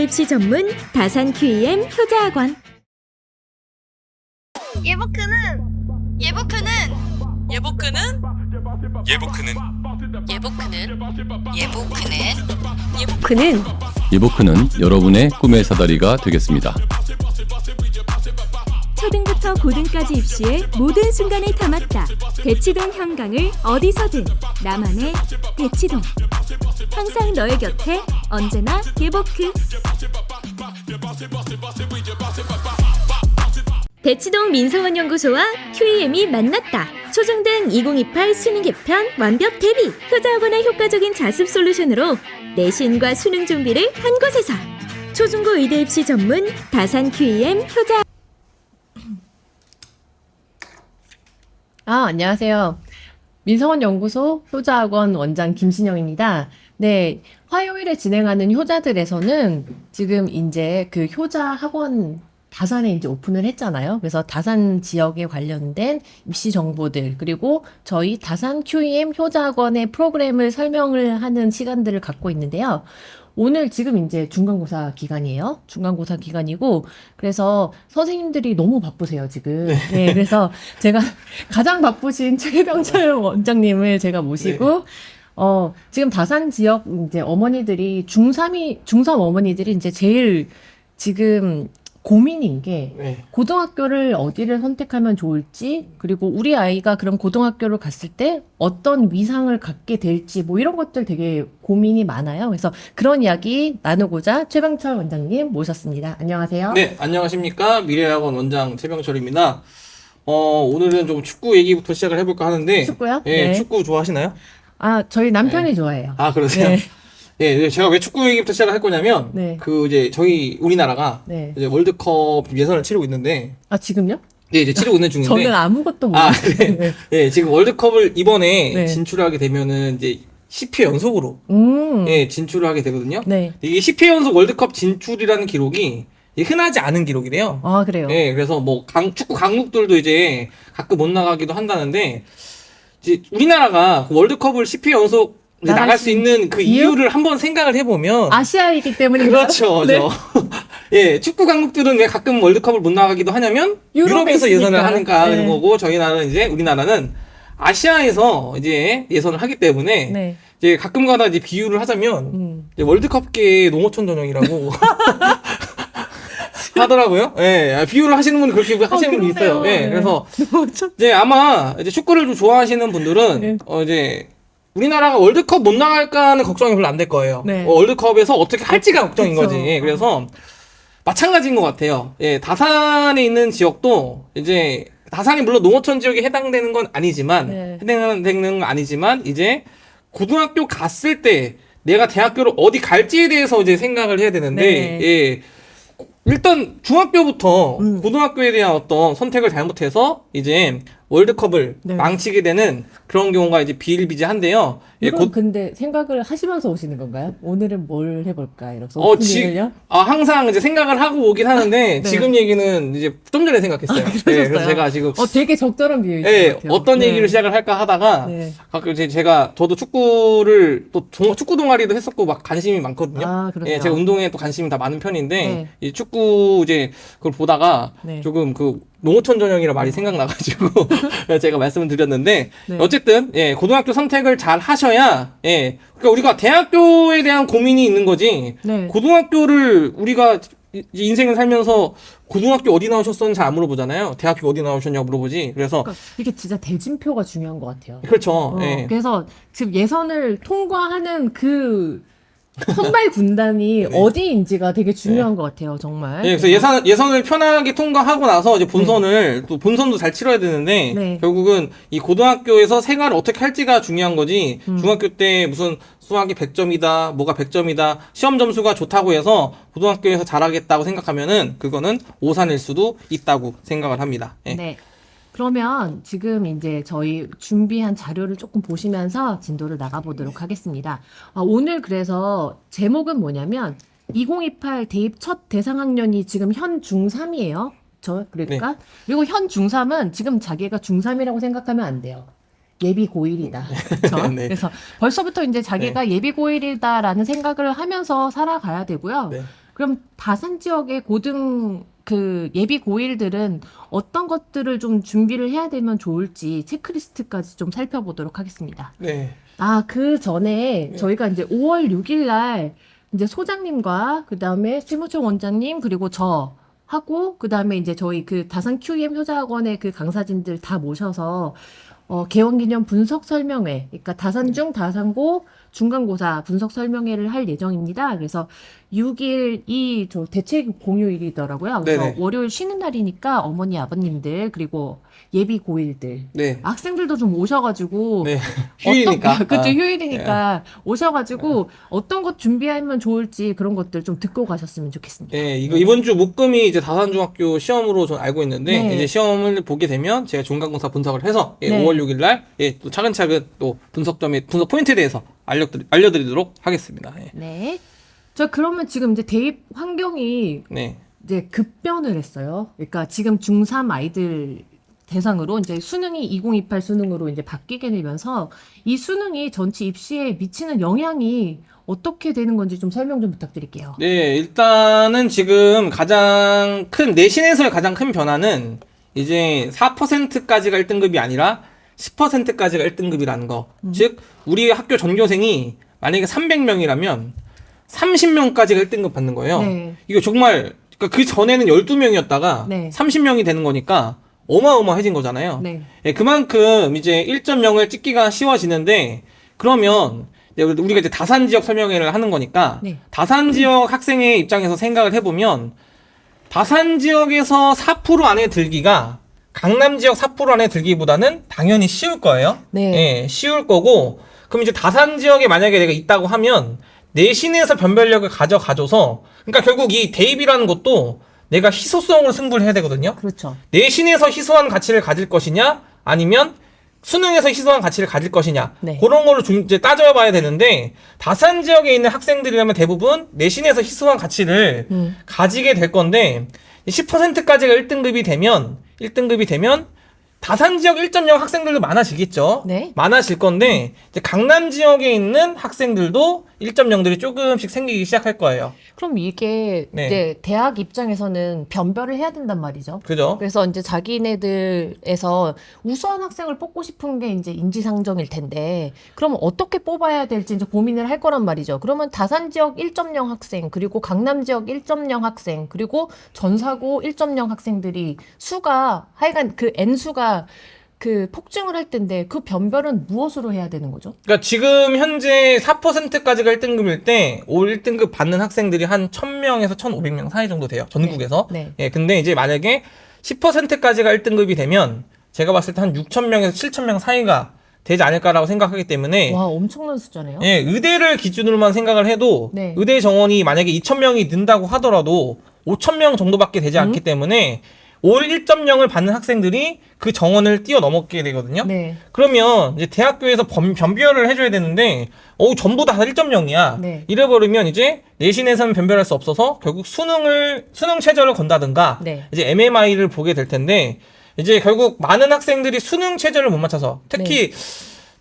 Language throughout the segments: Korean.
의대입시 전문 다산 QEM 효자학원. 예보크는 예보크는 예보크는 예보크는 여러분의 꿈의 사다리가 되겠습니다. 초등부터 고등까지 입시의 모든 순간을 담았다. 대치동 현강을 어디서든 나만의 대치동. 항상 너의 곁에 언제나 예보크. 대치동 민서원연구소와 QEM이 만났다. 초중등 2028 수능 개편 완벽 대비. 효자학원의 효과적인 자습 솔루션으로 내신과 수능 준비를 한 곳에서. 초중고 의대 입시 전문 다산 QEM 효자. 안녕하세요. 민서원 연구소 효자학원 원장 김신영입니다. 네, 화요일에 진행하는 효자들에서는 지금 이제 그 효자학원 다산에 이제 오픈을 했잖아요. 그래서 다산 지역에 관련된 입시 정보들, 그리고 저희 다산 QEM 효자학원의 프로그램을 설명을 하는 시간들을 갖고 있는데요. 오늘 지금 이제 중간고사 기간이에요. 중간고사 기간이고, 그래서 선생님들이 너무 바쁘세요, 지금. 네, 그래서 제가 가장 바쁘신 최병철 원장님을 제가 모시고, 지금 다산 지역 이제 어머니들이 중3 어머니들이 이제 제일 지금 고민인 게 고등학교를 어디를 선택하면 좋을지, 그리고 우리 아이가 그럼 고등학교를 갔을 때 어떤 위상을 갖게 될지, 뭐 이런 것들 되게 고민이 많아요. 그래서 그런 이야기 나누고자 최병철 원장님 모셨습니다. 안녕하세요. 네, 안녕하십니까. 미래학원 원장 최병철입니다. 오늘은 좀 축구 얘기부터 시작을 해볼까 하는데. 축구요? 네, 네. 축구 좋아하시나요? 저희 남편이 좋아해요. 그러세요? 네. 네, 제가 왜 축구 얘기부터 시작을 할 거냐면, 네. 이제 우리나라가 네. 이제 월드컵 예선을 치르고 있는데, 지금요? 네, 이제 치르고 있는 중인데. 저는 아무것도 모르겠어요. 그래. 네, 지금 월드컵을 이번에 네. 진출하게 되면은 이제 10회 연속으로 진출을 하게 되거든요. 네. 이게 10회 연속 월드컵 진출이라는 기록이 흔하지 않은 기록이래요. 그래요? 네, 그래서 뭐 축구 강국들도 이제 가끔 못 나가기도 한다는데, 이제 우리나라가 그 월드컵을 10회 연속 이제 나갈 수 있는 그 이유를 한번 생각을 해보면, 아시아이기 때문인가요? 그렇죠. 네. 예, 축구 강국들은 왜 가끔 월드컵을 못 나가기도 하냐면 유럽에서 있으니까. 예선을 하니까 네. 하는 거고, 우리나라는 아시아에서 이제 예선을 하기 때문에 네. 이제 가끔가다 이제 비유를 하자면 이제 월드컵계의 농어촌 전형이라고 하더라고요. 예, 비유를 하시는 분이 그렇게 하시는 분이 있어요. 예, 네. 그래서 이제 아마 이제 축구를 좀 좋아하시는 분들은 네. 이제 우리나라가 월드컵 못 나갈까 하는 걱정이 별로 안 될 거예요. 네. 월드컵에서 어떻게 할지가 걱정인 그쵸. 거지. 예, 그래서 마찬가지인 것 같아요. 예, 다산에 있는 지역도 이제 다산이 물론 농어촌 지역에 해당되는 건 아니지만 해당되는 건 아니지만 이제 고등학교 갔을 때 내가 대학교를 어디 갈지에 대해서 이제 생각을 해야 되는데 예. 일단 중학교부터 고등학교에 대한 어떤 선택을 잘못해서 이제 월드컵을 망치게 되는 그런 경우가 이제 비일비재한데요. 이건 근데 생각을 하시면서 오시는 건가요? 오늘은 뭘 해볼까? 이러면서 오프닝을요? 항상 이제 생각을 하고 오긴 하는데 지금 얘기는 이제 좀 전에 생각했어요. 그래서 제가 지금 되게 적절한 비유인 것 같아요. 어떤 얘기를 시작을 할까 하다가 가끔 이제 저도 축구를 또 축구 동아리도 했었고 막 관심이 많거든요. 그러네요. 제가 운동에 또 관심이 다 많은 편인데 이 축구 이제 그걸 보다가 조금 그 농어촌 전형이라 말이 생각나가지고 제가 말씀을 드렸는데 어쨌든 고등학교 선택을 잘 하셔야 그러니까 우리가 대학교에 대한 고민이 있는 거지 고등학교를 우리가 인생을 살면서 고등학교 어디 나오셨었는지 잘 안 물어보잖아요. 대학교 어디 나오셨냐고 물어보지. 그래서 이게 진짜 대진표가 중요한 것 같아요. 그렇죠. 그래서 지금 예선을 통과하는 그 선발 군단이 어디인지가 되게 중요한 것 같아요, 정말. 그래서 예선을 편하게 통과하고 나서 이제 또 본선도 잘 치러야 되는데 결국은 이 고등학교에서 생활을 어떻게 할지가 중요한 거지. 중학교 때 무슨 수학이 100점이다, 뭐가 100점이다, 시험 점수가 좋다고 해서 고등학교에서 잘하겠다고 생각하면은 그거는 오산일 수도 있다고 생각을 합니다. 그러면 지금 이제 저희 준비한 자료를 조금 보시면서 진도를 나가보도록 하겠습니다. 오늘 그래서 제목은 뭐냐면 2028 대입 첫 대상학년이 지금 현 중3이에요. 그러니까 그리고 현 중3은 지금 자기가 중3이라고 생각하면 안 돼요. 예비 고1이다. 그렇죠? 그래서 벌써부터 이제 자기가 예비 고1이다라는 생각을 하면서 살아가야 되고요. 그럼 다산 지역의 고등 그 예비 고1들은 어떤 것들을 좀 준비를 해야 되면 좋을지 체크리스트까지 좀 살펴보도록 하겠습니다. 네. 아, 그 전에 저희가 이제 5월 6일 날 이제 소장님과 그다음에 실무청 원장님 그리고 저 하고 그다음에 이제 저희 그 다산 QEM 효자학원의 그 강사진들 다 모셔서 개원기념 분석 설명회, 그러니까 다산중, 다산고, 중간고사 분석 설명회를 할 예정입니다. 그래서 6일 저 대책 공휴일이더라고요. 그래서 네네. 월요일 쉬는 날이니까 어머니, 아버님들 그리고 예비 고1들 네. 학생들도 좀 오셔가지고 네. 휴일이니까. 그쵸, 아. 휴일이니까 오셔가지고 어떤 것 준비하면 좋을지 그런 것들 좀 듣고 가셨으면 좋겠습니다. 네, 이번 주 목금이 이제 다산중학교 시험으로 전 알고 있는데, 네. 이제 시험을 보게 되면 제가 중간고사 분석을 해서, 네. 5월 6일 날, 또 차근차근 또 분석 포인트에 대해서 알려드리도록 하겠습니다. 예. 네. 저 그러면 지금 이제 대입 환경이 네. 이제 급변을 했어요. 그러니까 지금 중3 아이들 대상으로 이제 수능이 2028 수능으로 이제 바뀌게 되면서 이 수능이 전체 입시에 미치는 영향이 어떻게 되는 건지 좀 설명 좀 부탁드릴게요. 네, 일단은 지금 내신에서의 가장 큰 변화는 이제 4%까지가 1등급이 아니라 10%까지가 1등급이라는 거. 즉, 우리 학교 전교생이 만약에 300명이라면 30명까지가 1등급 받는 거예요. 네. 이거 정말, 그러니까 그 전에는 12명이었다가 네. 30명이 되는 거니까 어마어마해진 거잖아요. 네. 예, 그만큼 이제 1.0을 찍기가 쉬워지는데, 그러면 우리가 이제 다산 지역 설명회를 하는 거니까, 네. 다산 지역 학생의 입장에서 생각을 해보면, 다산 지역에서 4% 안에 들기가 강남 지역 4% 안에 들기보다는 당연히 쉬울 거예요. 네. 예, 쉬울 거고, 그럼 이제 다산 지역에 만약에 내가 있다고 하면, 내신에서 변별력을 가져가줘서, 그러니까 결국 이 대입이라는 것도 내가 희소성으로 승부를 해야 되거든요. 그렇죠. 내신에서 희소한 가치를 가질 것이냐, 아니면 수능에서 희소한 가치를 가질 것이냐, 네. 그런 거를 이제 따져봐야 되는데, 다산 지역에 있는 학생들이라면 대부분 내신에서 희소한 가치를 가지게 될 건데, 10%까지가 1등급이 되면 다산 지역 1.0 학생들도 많아지겠죠. 네. 많아질 건데, 이제 강남 지역에 있는 학생들도 1.0들이 조금씩 생기기 시작할 거예요. 그럼 이게 네. 이제 대학 입장에서는 변별을 해야 된단 말이죠. 그죠? 그래서 이제 자기네들에서 우수한 학생을 뽑고 싶은 게 이제 인지상정일 텐데, 그러면 어떻게 뽑아야 될지 이제 고민을 할 거란 말이죠. 그러면 다산 지역 1.0 학생, 그리고 강남 지역 1.0 학생, 그리고 전사고 1.0 학생들이 수가 하여간 그 N수가 그 폭증을 할 텐데 그 변별은 무엇으로 해야 되는 거죠? 그러니까 지금 현재 4%까지가 1등급일 때 올 1등급 받는 학생들이 한 1000명에서 1500명 사이 정도 돼요. 전국에서. 네. 예, 근데 이제 만약에 10%까지가 1등급이 되면 제가 봤을 때 한 6000명에서 7000명 사이가 되지 않을까라고 생각하기 때문에 와, 엄청난 숫자네요. 예, 의대를 기준으로만 생각을 해도 네. 의대 정원이 만약에 2000명이 는다고 하더라도 5000명 정도밖에 되지 않기 때문에 올 1.0을 받는 학생들이 그 정원을 뛰어넘게 되거든요. 네. 그러면 이제 대학교에서 변별을 해줘야 되는데, 전부 다 1.0이야. 네. 이래버리면 이제 내신에서는 변별할 수 없어서 결국 수능 최저를 건다든가, 네. 이제 MMI를 보게 될 텐데, 이제 결국 많은 학생들이 수능 최저를 못 맞춰서, 특히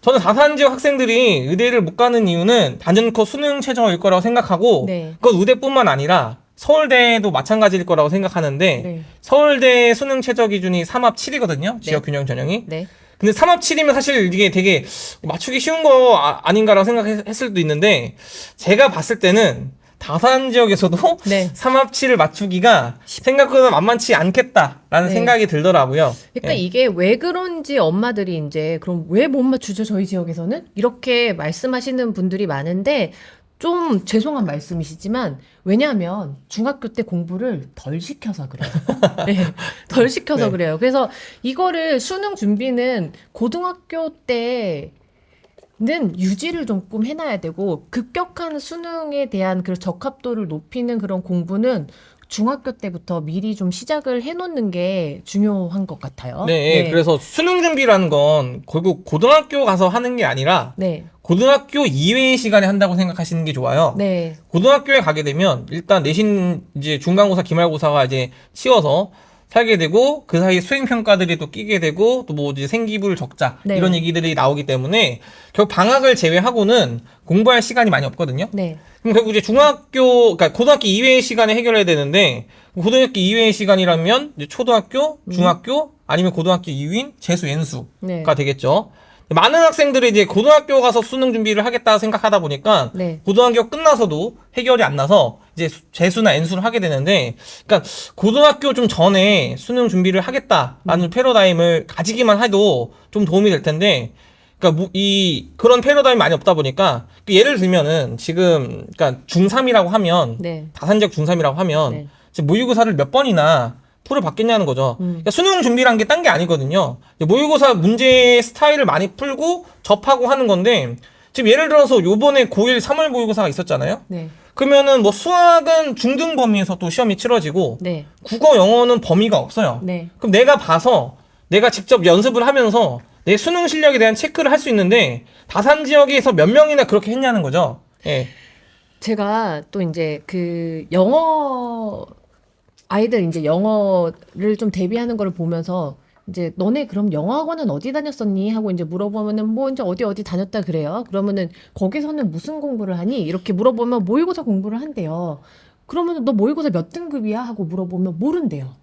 저는 다산 지역 학생들이 의대를 못 가는 이유는 단연코 수능 최저일 거라고 생각하고, 네. 그건 의대뿐만 아니라 서울대도 마찬가지일 거라고 생각하는데, 네. 서울대 수능 최저 기준이 3합 7이거든요. 지역 균형 전형이. 네. 근데 3합 7이면 사실 이게 되게 맞추기 쉬운 거 아닌가라고 생각했을 수도 있는데, 제가 봤을 때는 다산 지역에서도 네. 3합 7을 맞추기가 생각보다 만만치 않겠다라는 네. 생각이 들더라고요. 그러니까 예. 이게 왜 그런지 엄마들이 이제 그럼 왜 못 맞추죠 저희 지역에서는? 이렇게 말씀하시는 분들이 많은데 좀 죄송한 말씀이시지만 왜냐하면 중학교 때 공부를 덜 시켜서 그래요. 네, 덜 시켜서 네. 그래요. 그래서 이거를 수능 준비는 고등학교 때는 유지를 조금 해놔야 되고 급격한 수능에 대한 그 적합도를 높이는 그런 공부는 중학교 때부터 미리 좀 시작을 해놓는 게 중요한 것 같아요. 네, 그래서 수능 준비라는 건 결국 고등학교 가서 하는 게 아니라 네, 고등학교 이외의 시간에 한다고 생각하시는 게 좋아요. 네, 고등학교에 가게 되면 일단 내신 이제 중간고사, 기말고사가 이제 치워서 살게 되고 그 사이 수행 평가들이 또 끼게 되고 또 뭐 이제 생기불 적자 네. 이런 얘기들이 나오기 때문에 결국 방학을 제외하고는 공부할 시간이 많이 없거든요. 네. 그럼 결국 이제 그러니까 고등학교 이외의 시간에 해결해야 되는데 고등학교 이외의 시간이라면 이제 초등학교, 중학교 아니면 고등학교 이후인 재수, 연수가 네. 되겠죠. 많은 학생들이 이제 고등학교 가서 수능 준비를 하겠다 생각하다 보니까 네. 고등학교 끝나서도 해결이 안 나서 이제 재수나 N수를 하게 되는데, 그러니까 고등학교 좀 전에 수능 준비를 하겠다라는 패러다임을 가지기만 해도 좀 도움이 될 텐데, 그러니까 그런 패러다임이 많이 없다 보니까 예를 들면은 지금 그러니까 중3이라고 하면 네. 다산적 중3이라고 하면 네. 지금 모의고사를 몇 번이나 풀을 받겠냐는 거죠. 그러니까 수능 준비란 게 딴 게 아니거든요. 모의고사 문제 스타일을 많이 풀고 접하고 하는 건데, 지금 예를 들어서 요번에 고1 3월 모의고사가 있었잖아요. 네. 그러면은 뭐 수학은 중등 범위에서 또 시험이 치러지고 네. 국어 영어는 범위가 없어요. 네. 그럼 내가 봐서 내가 직접 연습을 하면서 내 수능 실력에 대한 체크를 할 수 있는데 다산 지역에서 몇 명이나 그렇게 했냐는 거죠. 예. 제가 또 이제 그 영어 아이들 이제 영어를 좀 대비하는 거를 보면서 이제 너네 그럼 영어학원은 어디 다녔었니? 하고 이제 물어보면은 뭐 이제 어디 다녔다 그래요. 그러면은 거기서는 무슨 공부를 하니? 이렇게 물어보면 모의고사 공부를 한대요. 그러면은 너 모의고사 몇 등급이야? 하고 물어보면 모른대요.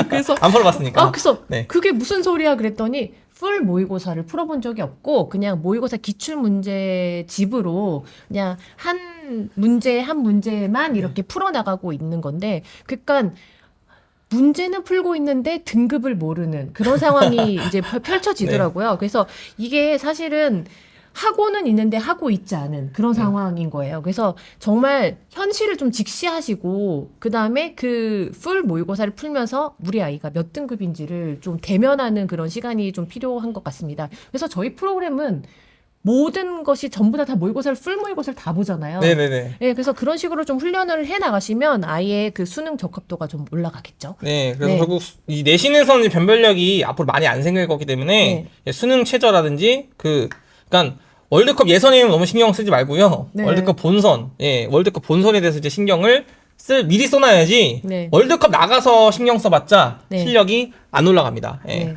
그래서 안 풀어봤으니까. 그래서 네. 그게 무슨 소리야 그랬더니 풀 모의고사를 풀어본 적이 없고 그냥 모의고사 기출문제 집으로 그냥 한 문제만 이렇게 풀어나가고 있는 건데, 그러니까 문제는 풀고 있는데 등급을 모르는 그런 상황이 이제 펼쳐지더라고요. 그래서 이게 사실은 하고는 있는데 하고 있지 않은 그런 상황인 거예요. 그래서 정말 현실을 좀 직시하시고 그다음에 그 풀 모의고사를 풀면서 우리 아이가 몇 등급인지를 좀 대면하는 그런 시간이 좀 필요한 것 같습니다. 그래서 저희 프로그램은 모든 것이 전부 다 모의고사를 풀 모의고사를 다 보잖아요. 네네네. 네, 그래서 그런 식으로 좀 훈련을 해 나가시면 아이의 그 수능 적합도가 좀 올라가겠죠. 네, 그래서 네. 결국 이 내신에서는 변별력이 앞으로 많이 안 생길 거기 때문에 수능 최저라든지 그러니까 월드컵 예선에는 너무 신경 쓰지 말고요. 네. 월드컵 본선, 월드컵 본선에 대해서 이제 신경을 미리 써놔야지. 네. 월드컵 나가서 신경 써봤자 네. 실력이 안 올라갑니다. 예. 네.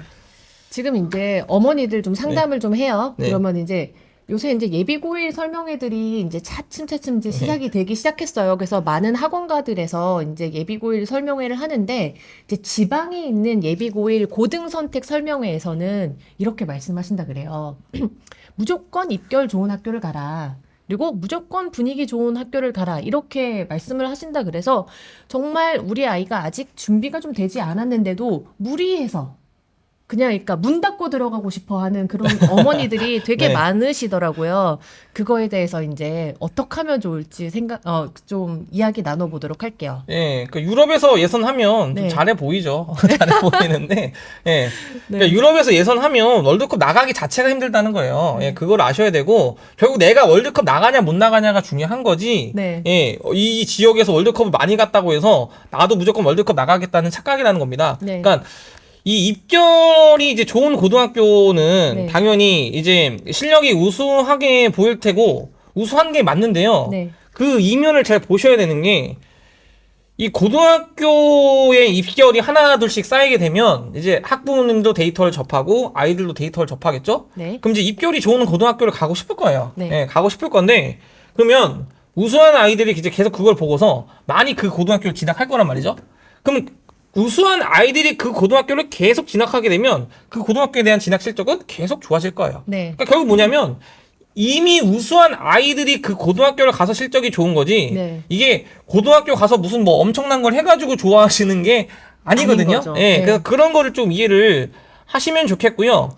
지금 이제 어머니들 좀 상담을 좀 해요. 네. 그러면 이제 요새 이제 예비고일 설명회들이 이제 차츰 이제 시작이 되기 시작했어요. 그래서 많은 학원가들에서 이제 예비고일 설명회를 하는데, 이제 지방에 있는 예비고일 고등선택 설명회에서는 이렇게 말씀하신다 그래요. 무조건 입결 좋은 학교를 가라. 그리고 무조건 분위기 좋은 학교를 가라. 이렇게 말씀을 하신다 그래서 정말 우리 아이가 아직 준비가 좀 되지 않았는데도 무리해서 그냥 그러니까 문 닫고 들어가고 싶어 하는 그런 어머니들이 되게 네. 많으시더라고요. 그거에 대해서 이제 어떻게 하면 좋을지 좀 이야기 나눠보도록 할게요. 예, 그 유럽에서 예선하면 네. 좀 잘해 보이죠. 잘해 보이는데, 예. 네. 그러니까 유럽에서 예선하면 월드컵 나가기 자체가 힘들다는 거예요. 예, 그걸 아셔야 되고, 결국 내가 월드컵 나가냐 못 나가냐가 중요한 거지. 네. 예, 이 지역에서 월드컵을 많이 갔다고 해서 나도 무조건 월드컵 나가겠다는 착각이라는 겁니다. 네. 그러니까 이 입결이 이제 좋은 고등학교는 네. 당연히 이제 실력이 우수하게 보일 테고 우수한 게 맞는데요. 네. 그 이면을 잘 보셔야 되는 게, 이 고등학교의 입결이 하나 둘씩 쌓이게 되면 이제 학부모님도 데이터를 접하고 아이들도 데이터를 접하겠죠? 네. 그럼 이제 입결이 좋은 고등학교를 가고 싶을 거예요. 네. 예, 가고 싶을 건데, 그러면 우수한 아이들이 이제 계속 그걸 보고서 많이 그 고등학교를 진학할 거란 말이죠. 그럼 우수한 아이들이 그 고등학교를 계속 진학하게 되면 그 고등학교에 대한 진학 실적은 계속 좋아질 거예요. 네. 그러니까 결국 뭐냐면 이미 우수한 아이들이 그 고등학교를 가서 실적이 좋은 거지, 네. 이게 고등학교 가서 무슨 뭐 엄청난 걸 해가지고 좋아하시는 게 아니거든요. 아닌 거죠. 예, 네. 그래서 그런 거를 좀 이해를 하시면 좋겠고요.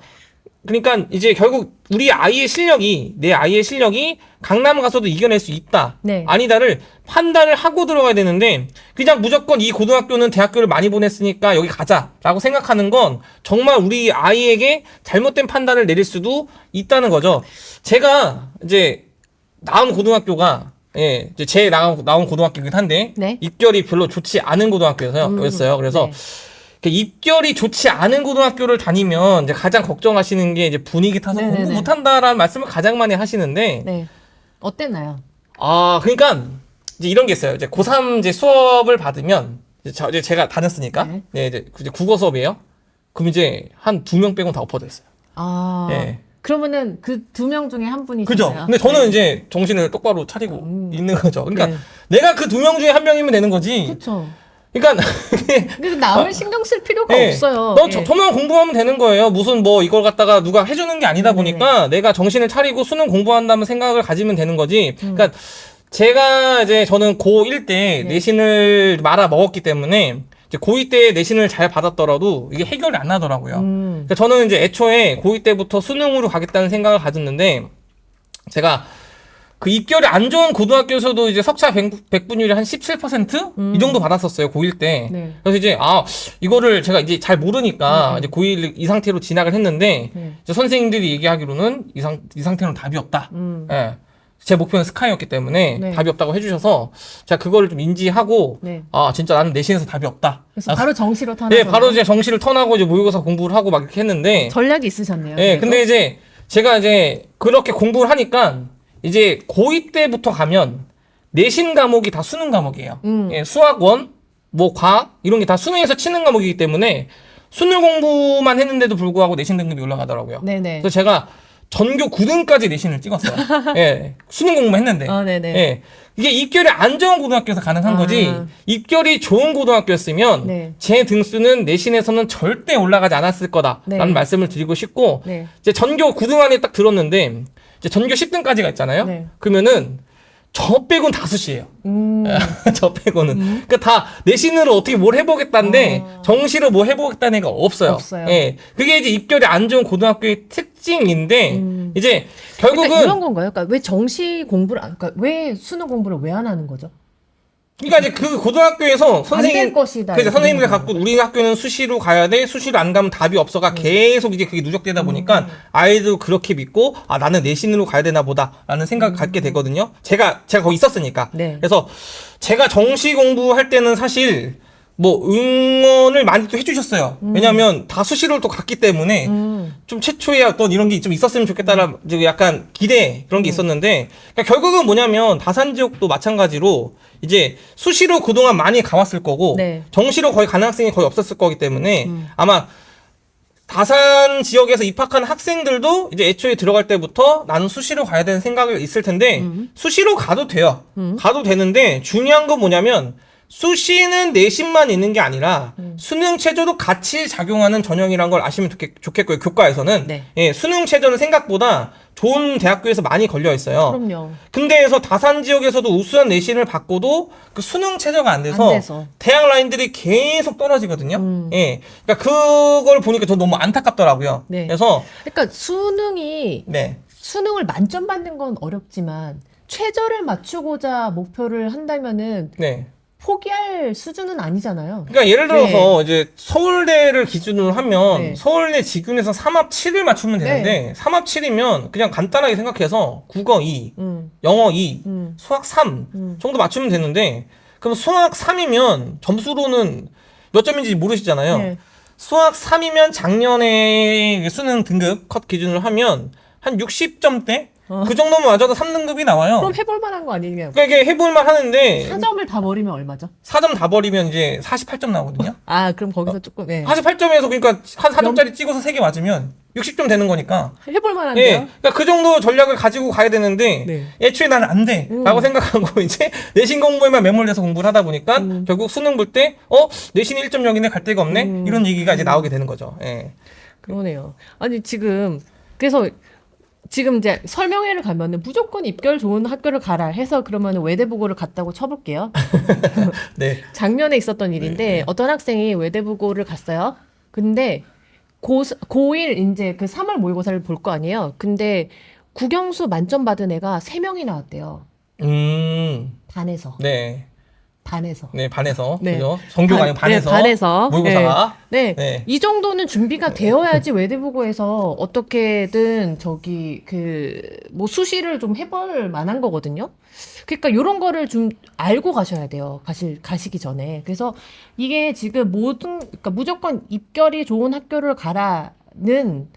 그러니까 이제 결국 우리 아이의 실력이, 내 아이의 실력이 강남 가서도 이겨낼 수 있다, 네. 아니다를 판단을 하고 들어가야 되는데, 그냥 무조건 이 고등학교는 대학교를 많이 보냈으니까 여기 가자라고 생각하는 건 정말 우리 아이에게 잘못된 판단을 내릴 수도 있다는 거죠. 제가 이제 나온 고등학교가, 예, 이제 제 나온 고등학교이긴 한데, 네. 입결이 별로 좋지 않은 고등학교였어요. 그래서 네. 입결이 좋지 않은 고등학교를 다니면 이제 가장 걱정하시는 게 이제 분위기 타서 네네네. 공부 못한다라는 말씀을 가장 많이 하시는데, 네. 어땠나요? 그러니까 이제 이런 게 있어요. 이제 고3 이제 수업을 받으면 이제 제가 다녔으니까. 네. 네, 이제 국어 수업이에요. 그럼 이제 한 2명 빼고는 다 엎어졌어요. 아. 예. 그러면은 그 2명 중에 한 분이 그죠? 근데 저는 이제 정신을 똑바로 차리고 있는 거죠. 그러니까 네. 내가 그 2명 중에 한 명이면 되는 거지. 그렇죠. 그러니까 그래서 남을 신경 쓸 필요가 예. 없어요. 너 예. 저만 공부하면 되는 거예요. 무슨 뭐 이걸 갖다가 누가 해주는 게 아니다 보니까 내가 정신을 차리고 수능 공부한다는 생각을 가지면 되는 거지. 그러니까 제가 이제 저는 고1 때 내신을 말아 먹었기 때문에 이제 고2 때 내신을 잘 받았더라도 이게 해결이 안 나더라고요. 그러니까 저는 이제 애초에 고2 때부터 수능으로 가겠다는 생각을 가졌는데 제가 그 입결이 안 좋은 고등학교에서도 이제 석차 백분율이 한 17%? 이 정도 받았었어요, 고1 때. 네. 그래서 이제, 이거를 제가 이제 잘 모르니까 이제 고1 이 상태로 진학을 했는데, 이제 선생님들이 얘기하기로는 이 상태는 답이 없다. 예. 제 목표는 스카이였기 때문에 네. 답이 없다고 해주셔서 제가 그거를 좀 인지하고, 네. 진짜 나는 내신에서 답이 없다. 그래서 바로 정시로 타는 네, 바로 이제 정시를 턴하고 이제 모의고사 공부를 하고 막 이렇게 했는데, 전략이 있으셨네요. 예, 그래도. 근데 이제 제가 이제 그렇게 공부를 하니까 이제 고2 때부터 가면 내신 과목이 다 수능 과목이에요. 예, 수학원, 뭐 과학 이런 게 다 수능에서 치는 과목이기 때문에 수능 공부만 했는데도 불구하고 내신 등급이 올라가더라고요. 네네. 그래서 제가 전교 9등까지 내신을 찍었어요. 예, 수능 공부만 했는데. 네네. 예, 이게 입결이 안 좋은 고등학교에서 가능한 거지. 입결이 좋은 고등학교였으면 네. 제 등수는 내신에서는 절대 올라가지 않았을 거다라는 네. 말씀을 드리고 싶고 네. 이제 전교 9등 안에 딱 들었는데 이제 전교 10등까지가 있잖아요. 네. 그러면은 저 빼고는 다 수시예요. 저 빼고는. 그러니까 다 내신으로 어떻게 뭘 해보겠다는데 정시로 뭐 해보겠다는 애가 없어요. 없어요. 예, 그게 이제 입결이 안 좋은 고등학교의 특징인데 이제 결국은 그러니까 이런 건가요? 그러니까 왜 정시 공부를 그러니까 왜 수능 공부를 왜 안 하는 거죠? 그러니까 이제 그 고등학교에서 될 것이다, 그래서 이런 선생님들 거. 갖고 우리 학교는 수시로 가야 돼. 수시로 안 가면 답이 없어가 계속 이제 그게 누적되다 보니까 아이도 그렇게 믿고 나는 내신으로 가야 되나 보다라는 생각을 갖게 되거든요. 제가 거기 있었으니까. 네. 그래서 제가 정시 공부할 때는 사실 뭐 응원을 많이 또 해주셨어요. 왜냐하면 다 수시로 또 갔기 때문에 좀 최초의 어떤 이런 게 좀 있었으면 좋겠다라는 이제 약간 기대 그런 게 있었는데 그러니까 결국은 뭐냐면 다산 지역도 마찬가지로 이제 수시로 그동안 많이 가왔을 거고 네. 정시로 거의 가는 학생이 거의 없었을 거기 때문에 아마 다산 지역에서 입학한 학생들도 이제 애초에 들어갈 때부터 나는 수시로 가야 되는 생각이 있을 텐데 수시로 가도 돼요. 가도 되는데 중요한 건 뭐냐면 수시는 내신만 있는 게 아니라 수능 체제도 같이 작용하는 전형이란 걸 아시면 좋겠고요. 교과에서는 네. 예, 수능 체제는 생각보다 좋은 대학교에서 많이 걸려 있어요. 그럼요. 근데에서 다산 지역에서도 우수한 내신을 받고도 그 수능 체제가 안 돼서, 안 돼서. 대학 라인들이 계속 떨어지거든요. 예, 그러니까 그걸 보니까 저 너무 안타깝더라고요. 네. 그래서 그러니까 수능이 네, 수능을 만점 받는 건 어렵지만 최저를 맞추고자 목표를 한다면은 네. 포기할 수준은 아니잖아요. 그러니까 예를 들어서 이제 서울대를 기준으로 하면 네. 서울대 지균에서 3합 7을 맞추면 되는데 3합 7이면 그냥 간단하게 생각해서 국어 2, 영어 2, 수학 3 정도 맞추면 되는데 그럼 수학 3이면 점수로는 몇 점인지 모르시잖아요. 네. 수학 3이면 작년에 수능 등급 컷 기준으로 하면 한 60점대? 그 정도면 맞아도 3등급이 나와요. 그럼 해볼 만한 거 아니냐? 그러니까 이게 해볼만 하는데 4점을 다 버리면 얼마죠? 4점 다 버리면 이제 48점 나오거든요. 아, 그럼 거기서 조금 48점에서 그러니까 한 4점짜리 찍어서 3개 맞으면 60점 되는 거니까. 해볼 만한데요? 예. 그러니까 그 정도 전략을 가지고 가야 되는데 네. 애초에 나는 안 돼. 라고 생각하고 이제 내신 공부에만 매몰돼서 공부를 하다 보니까 결국 수능 볼 때 내신이 1.0이네 갈 데가 없네. 이런 얘기가 이제 나오게 되는 거죠. 예. 그러네요. 아니 그래서 지금 이제 설명회를 가면은 무조건 입결 좋은 학교를 가라 해서 그러면 외대부고를 갔다고 쳐볼게요. 네. 작년에 있었던 일인데 어떤 학생이 외대부고를 갔어요. 근데 고1 이제 그 3월 모의고사를 볼 거 아니에요. 근데 국영수 만점 받은 애가 3명이 나왔대요. 반에서. 네. 반에서. 네, 반에서. 네. 그죠? 전교가 아니고 반에서. 네, 반에서. 모의고사가. 네. 네. 이 정도는 준비가 되어야지 외대부고에서 어떻게든 뭐 수시를 좀 해볼 만한 거거든요. 그러니까 이런 거를 좀 알고 가셔야 돼요. 가시기 전에. 그래서 이게 지금 그러니까 무조건 입결이 좋은 학교를 가라는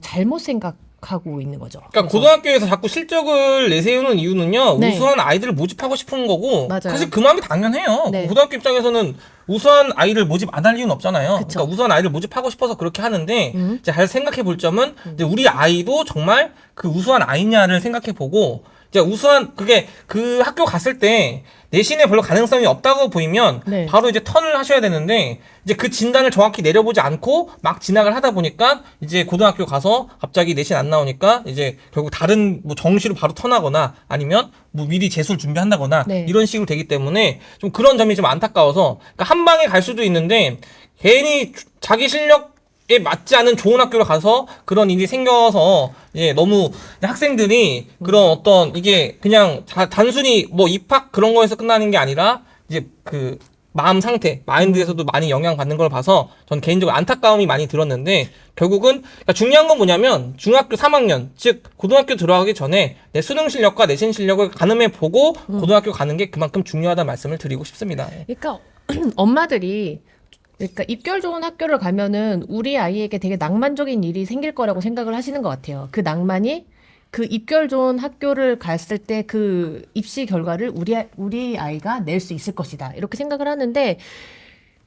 잘못 생각 가고 있는 거죠. 그러니까 그래서- 고등학교에서 자꾸 실적을 내세우는 이유는요. 네. 우수한 아이들을 모집하고 싶은 거고 맞아요. 사실 그 마음이 당연해요. 네. 고등학교 입장에서는 우수한 아이를 모집 안 할 이유는 없잖아요. 그쵸. 그러니까 우수한 아이를 모집하고 싶어서 그렇게 하는데 음. 이제 잘 생각해 볼 점은 이제 우리 아이도 정말 그 우수한 아이냐를 생각해 보고 이제 우수한 그게 그 학교 갔을 때 내신에 별로 가능성이 없다고 보이면 네. 바로 이제 턴을 하셔야 되는데 이제 그 진단을 정확히 내려보지 않고 막 진학을 하다 보니까 이제 고등학교 가서 갑자기 내신 안 나오니까 이제 결국 다른 뭐 정시로 바로 턴하거나 아니면 뭐 미리 재수를 준비한다거나 네. 이런 식으로 되기 때문에 좀 그런 점이 좀 안타까워서 그러니까 한 방에 갈 수도 있는데 괜히 자기 실력에 맞지 않은 좋은 학교를 가서 그런 일이 생겨서 예, 너무 학생들이 그런 어떤 이게 그냥 단순히 뭐 입학 그런 거에서 끝나는 게 아니라 이제 그 마음 상태, 마인드에서도 많이 영향받는 걸 봐서 전 개인적으로 안타까움이 많이 들었는데 결국은 그러니까 중요한 건 뭐냐면 중학교 3학년, 즉 고등학교 들어가기 전에 내 수능 실력과 내신 실력을 가늠해 보고 고등학교 가는 게 그만큼 중요하다는 말씀을 드리고 싶습니다. 그러니까 엄마들이 그러니까 입결 좋은 학교를 가면은 우리 아이에게 되게 낭만적인 일이 생길 거라고 생각을 하시는 것 같아요. 그 낭만이 그 입결 좋은 학교를 갔을 때 그 입시 결과를 우리 아이가 낼 수 있을 것이다. 이렇게 생각을 하는데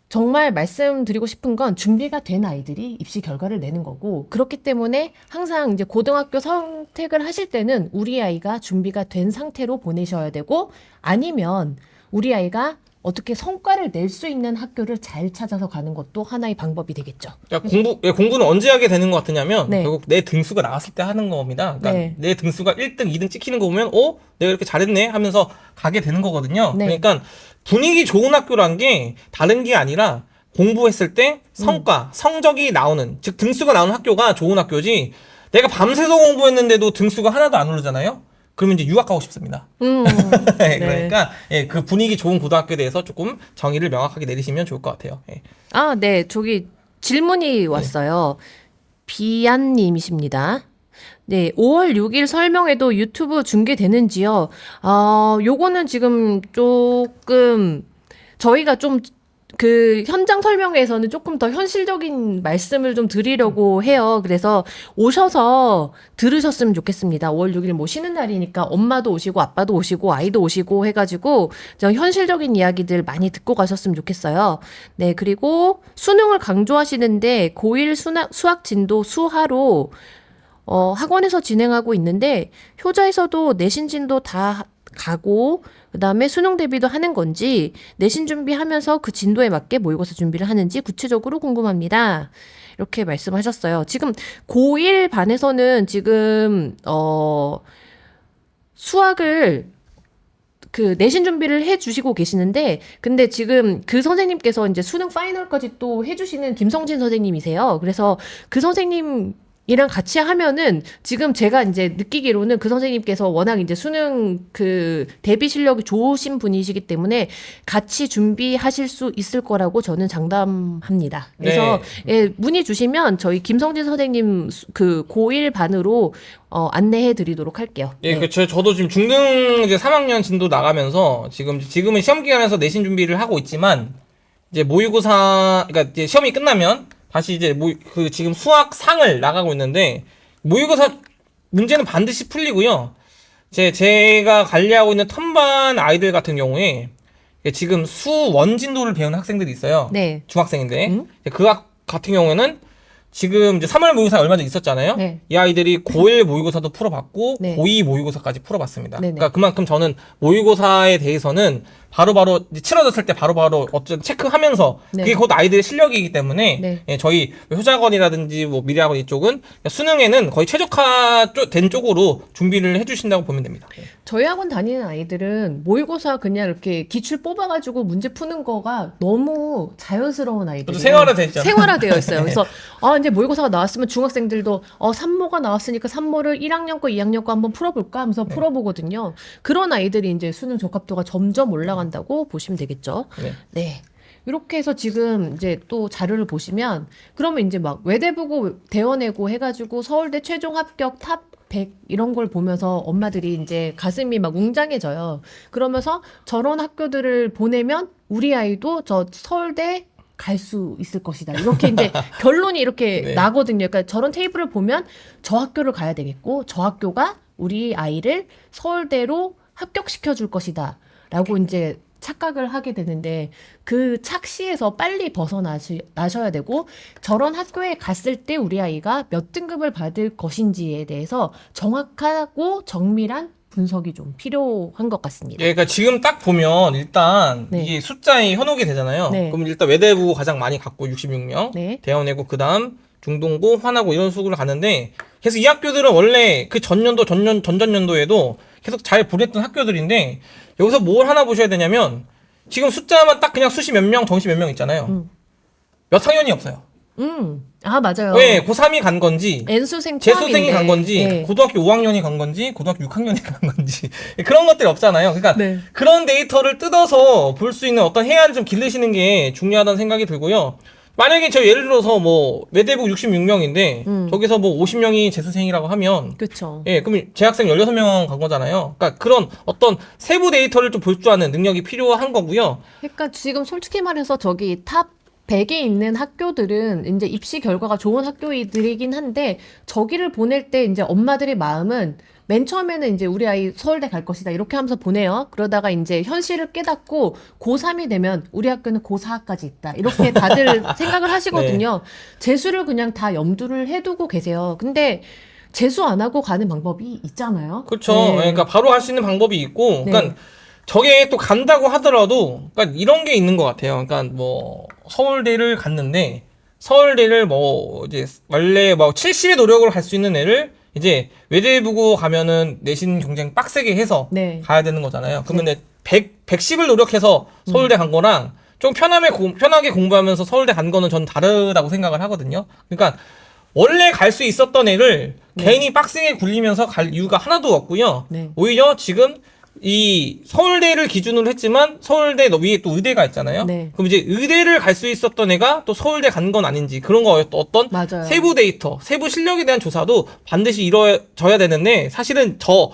정말 말씀드리고 싶은 건 준비가 된 아이들이 입시 결과를 내는 거고 그렇기 때문에 항상 이제 고등학교 선택을 하실 때는 우리 아이가 준비가 된 상태로 보내셔야 되고 아니면 우리 아이가 어떻게 성과를 낼 수 있는 학교를 잘 찾아서 가는 것도 하나의 방법이 되겠죠. 그러니까 공부는 언제 하게 되는 것 같으냐면 네. 결국 내 등수가 나왔을 때 하는 겁니다. 그러니까 네. 내 등수가 1등, 2등 찍히는 거 보면 내가 이렇게 잘했네 하면서 가게 되는 거거든요. 네. 그러니까 분위기 좋은 학교란 게 다른 게 아니라 공부했을 때 성과, 성적이 나오는 즉 등수가 나오는 학교가 좋은 학교지 내가 밤새서 공부했는데도 등수가 하나도 안 오르잖아요. 그러면 이제 유학 가고 싶습니다. 네. 그러니까 예, 그 분위기 좋은 고등학교에 대해서 조금 정의를 명확하게 내리시면 좋을 것 같아요. 예. 아, 네. 저기 질문이 왔어요. 비안님이십니다. 네, 5월 6일 설명회도 유튜브 중계되는지요? 요거는 지금 조금 저희가 좀 그 현장 설명회에서는 조금 더 현실적인 말씀을 좀 드리려고 해요. 그래서 오셔서 들으셨으면 좋겠습니다. 5월 6일 뭐 쉬는 날이니까 엄마도 오시고 아빠도 오시고 아이도 오시고 해가지고 좀 현실적인 이야기들 많이 듣고 가셨으면 좋겠어요. 네, 그리고 수능을 강조하시는데 고1 수학 진도 수하로 학원에서 진행하고 있는데 효자에서도 내신 진도 다 가고 그다음에 수능 대비도 하는 건지 내신 준비하면서 그 진도에 맞게 모의고사 준비를 하는지 구체적으로 궁금합니다. 이렇게 말씀하셨어요. 지금 고1 반에서는 지금 수학을 그 내신 준비를 해주시고 계시는데 근데 지금 그 선생님께서 이제 수능 파이널까지 또 해주시는 김성진 선생님이세요. 그래서 그 선생님 이랑 같이 하면은 지금 제가 이제 느끼기로는 그 선생님께서 워낙 이제 수능 그 대비 실력이 좋으신 분이시기 때문에 같이 준비하실 수 있을 거라고 저는 장담합니다. 그래서 예, 문의 주시면 저희 김성진 선생님 그 고1 반으로 안내해 드리도록 할게요. 예, 네. 그렇죠. 저도 지금 중등 이제 3학년 진도 나가면서 지금은 시험 기간에서 내신 준비를 하고 있지만 이제 모의고사 그러니까 이제 시험이 끝나면 다시 이제 지금 수학 상을 나가고 있는데 모의고사 문제는 반드시 풀리고요. 제가 관리하고 있는 턴반 아이들 같은 경우에 지금 수원 진도를 배우는 학생들이 있어요. 네. 중학생인데 그 같은 경우에는 지금 이제 3월 모의고사 얼마 전에 있었잖아요. 네. 이 아이들이 고1 모의고사도 풀어봤고 네. 고2 모의고사까지 풀어봤습니다. 네네. 그러니까 그만큼 저는 모의고사에 대해서는 바로바로 이제 치러졌을 때 바로바로 어쨌든 체크하면서 네. 그게 곧 아이들의 실력이기 때문에 네. 예, 저희 효자학원이라든지 뭐 미래학원 이쪽은 수능에는 거의 최적화된 쪽으로 준비를 해주신다고 보면 됩니다. 예. 저희 학원 다니는 아이들은 모의고사 그냥 이렇게 기출 뽑아가지고 문제 푸는 거가 너무 자연스러운 아이들이에요. 생활화돼 있잖아요. 생활화되어 있어요. 그래서 이제 모의고사가 나왔으면 중학생들도 산모가 나왔으니까 산모를 1학년 거, 2학년 거 한번 풀어볼까 하면서 풀어보거든요. 그런 아이들이 이제 수능 적합도가 점점 올라간다고 보시면 되겠죠. 네. 네. 이렇게 해서 지금 이제 또 자료를 보시면 그러면 이제 막 외대부고 대원외고 해가지고 서울대 최종 합격 탑 100 이런 걸 보면서 엄마들이 이제 가슴이 막 웅장해져요. 그러면서 저런 학교들을 보내면 우리 아이도 저 서울대 갈 수 있을 것이다. 이렇게 이제 결론이 이렇게 네. 나거든요. 그러니까 저런 테이블을 보면 저 학교를 가야 되겠고 저 학교가 우리 아이를 서울대로 합격시켜 줄 것이다. 라고 이제 착각을 하게 되는데 그 착시에서 빨리 벗어나셔야 되고 저런 학교에 갔을 때 우리 아이가 몇 등급을 받을 것인지에 대해서 정확하고 정밀한 분석이 좀 필요한 것 같습니다. 예, 그러니까 지금 딱 보면 일단 네. 이게 숫자에 현혹이 되잖아요. 네. 그럼 일단 외대부 가장 많이 갔고 66명, 네. 대원외고 그다음 중동고, 화나고 이런 식으로 가는데 계속 이 학교들은 원래 그 전년도, 전전년도에도 계속 잘 보냈던 학교들인데 여기서 뭘 하나 보셔야 되냐면 지금 숫자만 딱 그냥 수시 몇 명, 정시 몇 명 있잖아요. 몇 학년이 없어요. 아, 맞아요. 왜 고3이 간 건지 N수생 재수생이 간 건지 네. 고등학교 5학년이 간 건지 고등학교 6학년이 간 건지 그런 것들이 없잖아요. 그러니까 네. 그런 데이터를 뜯어서 볼 수 있는 어떤 해안을 좀 기르시는 게 중요하다는 생각이 들고요. 만약에 저 예를 들어서 뭐 외대부 66명인데 저기서 뭐 50명이 재수생이라고 하면 그렇죠. 예, 그럼 재학생 16명 간 거잖아요. 그러니까 그런 어떤 세부 데이터를 좀 볼 줄 아는 능력이 필요한 거고요. 그러니까 지금 솔직히 말해서 저기 탑 100에 있는 학교들은 이제 입시 결과가 좋은 학교들이긴 한데 저기를 보낼 때 이제 엄마들의 마음은 맨 처음에는 이제 우리 아이 서울대 갈 것이다 이렇게 하면서 보내요. 그러다가 이제 현실을 깨닫고 고3이 되면 우리 학교는 고4까지 있다. 이렇게 다들 생각을 하시거든요. 재수를 그냥 다 염두를 해두고 계세요. 근데 재수 안 하고 가는 방법이 있잖아요. 그렇죠. 네. 그러니까 바로 할 수 있는 방법이 있고, 네. 그러니까 저게 또 간다고 하더라도, 그러니까 이런 게 있는 것 같아요. 그러니까 뭐 서울대를 갔는데 서울대를 뭐 이제 원래 뭐 70의 노력을 할 수 있는 애를 이제 외대부고 가면은 내신 경쟁 빡세게 해서 네. 가야 되는 거잖아요. 그러면 110을 노력해서 서울대 간 거랑 좀 편하게 공부하면서 서울대 간 거는 전 다르다고 생각을 하거든요. 그러니까 원래 갈 수 있었던 애를 괜히 빡세게 굴리면서 갈 이유가 하나도 없고요. 네. 오히려 지금 이 서울대를 기준으로 했지만 서울대 위에 또 의대가 있잖아요. 네. 그럼 이제 의대를 갈 수 있었던 애가 또 서울대 간 건 아닌지 그런 거 어떤 맞아요. 세부 데이터, 세부 실력에 대한 조사도 반드시 이루어져야 되는데 사실은 저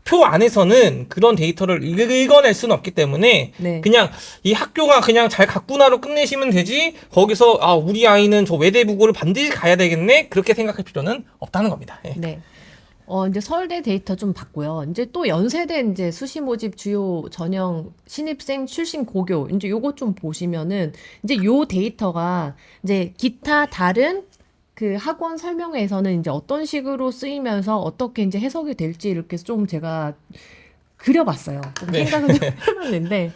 표 안에서는 그런 데이터를 읽어낼 수는 없기 때문에 네. 그냥 이 학교가 그냥 잘 갔구나로 끝내시면 되지 거기서 아 우리 아이는 저 외대부고를 반드시 가야 되겠네 그렇게 생각할 필요는 없다는 겁니다. 예. 네. 이제 서울대 데이터 좀 봤고요. 이제 또 연세대 이제 수시 모집 주요 전형 신입생 출신 고교 이제 요거 좀 보시면은 이제 요 데이터가 이제 기타 다른 그 학원 설명회에서는 이제 어떤 식으로 쓰이면서 어떻게 이제 해석이 될지 이렇게 좀 제가 그려봤어요. 좀 네. 생각을 좀 해봤는데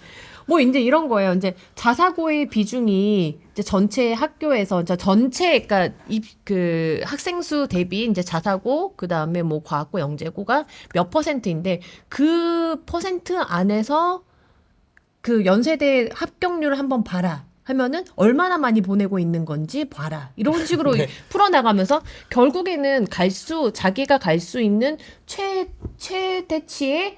뭐 이제 이런 거예요. 이제 자사고의 비중이 이제 전체 학교에서 이제 전체 그러니까 그 학생 수 대비 이제 자사고 그다음에 뭐 과학고 영재고가 몇 %인데 그 퍼센트 안에서 그 연세대 합격률을 한번 봐라. 하면은 얼마나 많이 보내고 있는 건지 봐라. 이런 식으로 네. 풀어나가면서 결국에는 자기가 갈 수 있는 최대치의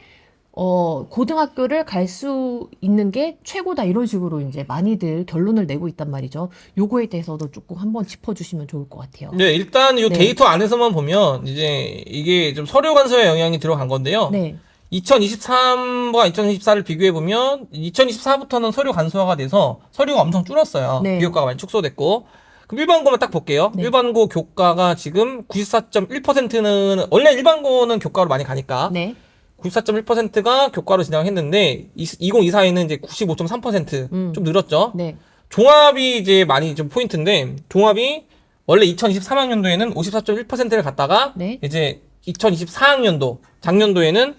고등학교를 갈 수 있는 게 최고다. 이런 식으로 이제 많이들 결론을 내고 있단 말이죠. 요거에 대해서도 조금 한번 짚어주시면 좋을 것 같아요. 네, 일단 이 네. 데이터 안에서만 보면 이제 이게 좀 서류 간서의 영향이 들어간 건데요. 네. 2023과 2024를 비교해 보면 2024부터는 서류 간소화가 돼서 서류가 엄청 줄었어요. 네. 비교과가 많이 축소됐고. 그럼 일반고만 딱 볼게요. 네. 일반고 교과가 지금 94.1%는 원래 일반고는 교과로 많이 가니까 네. 94.1%가 교과로 진행했는데 2024에는 이제 95.3% 좀 늘었죠. 네. 종합이 이제 많이 좀 포인트인데 종합이 원래 2023학년도에는 54.1%를 갔다가 네. 이제 2024학년도 작년도에는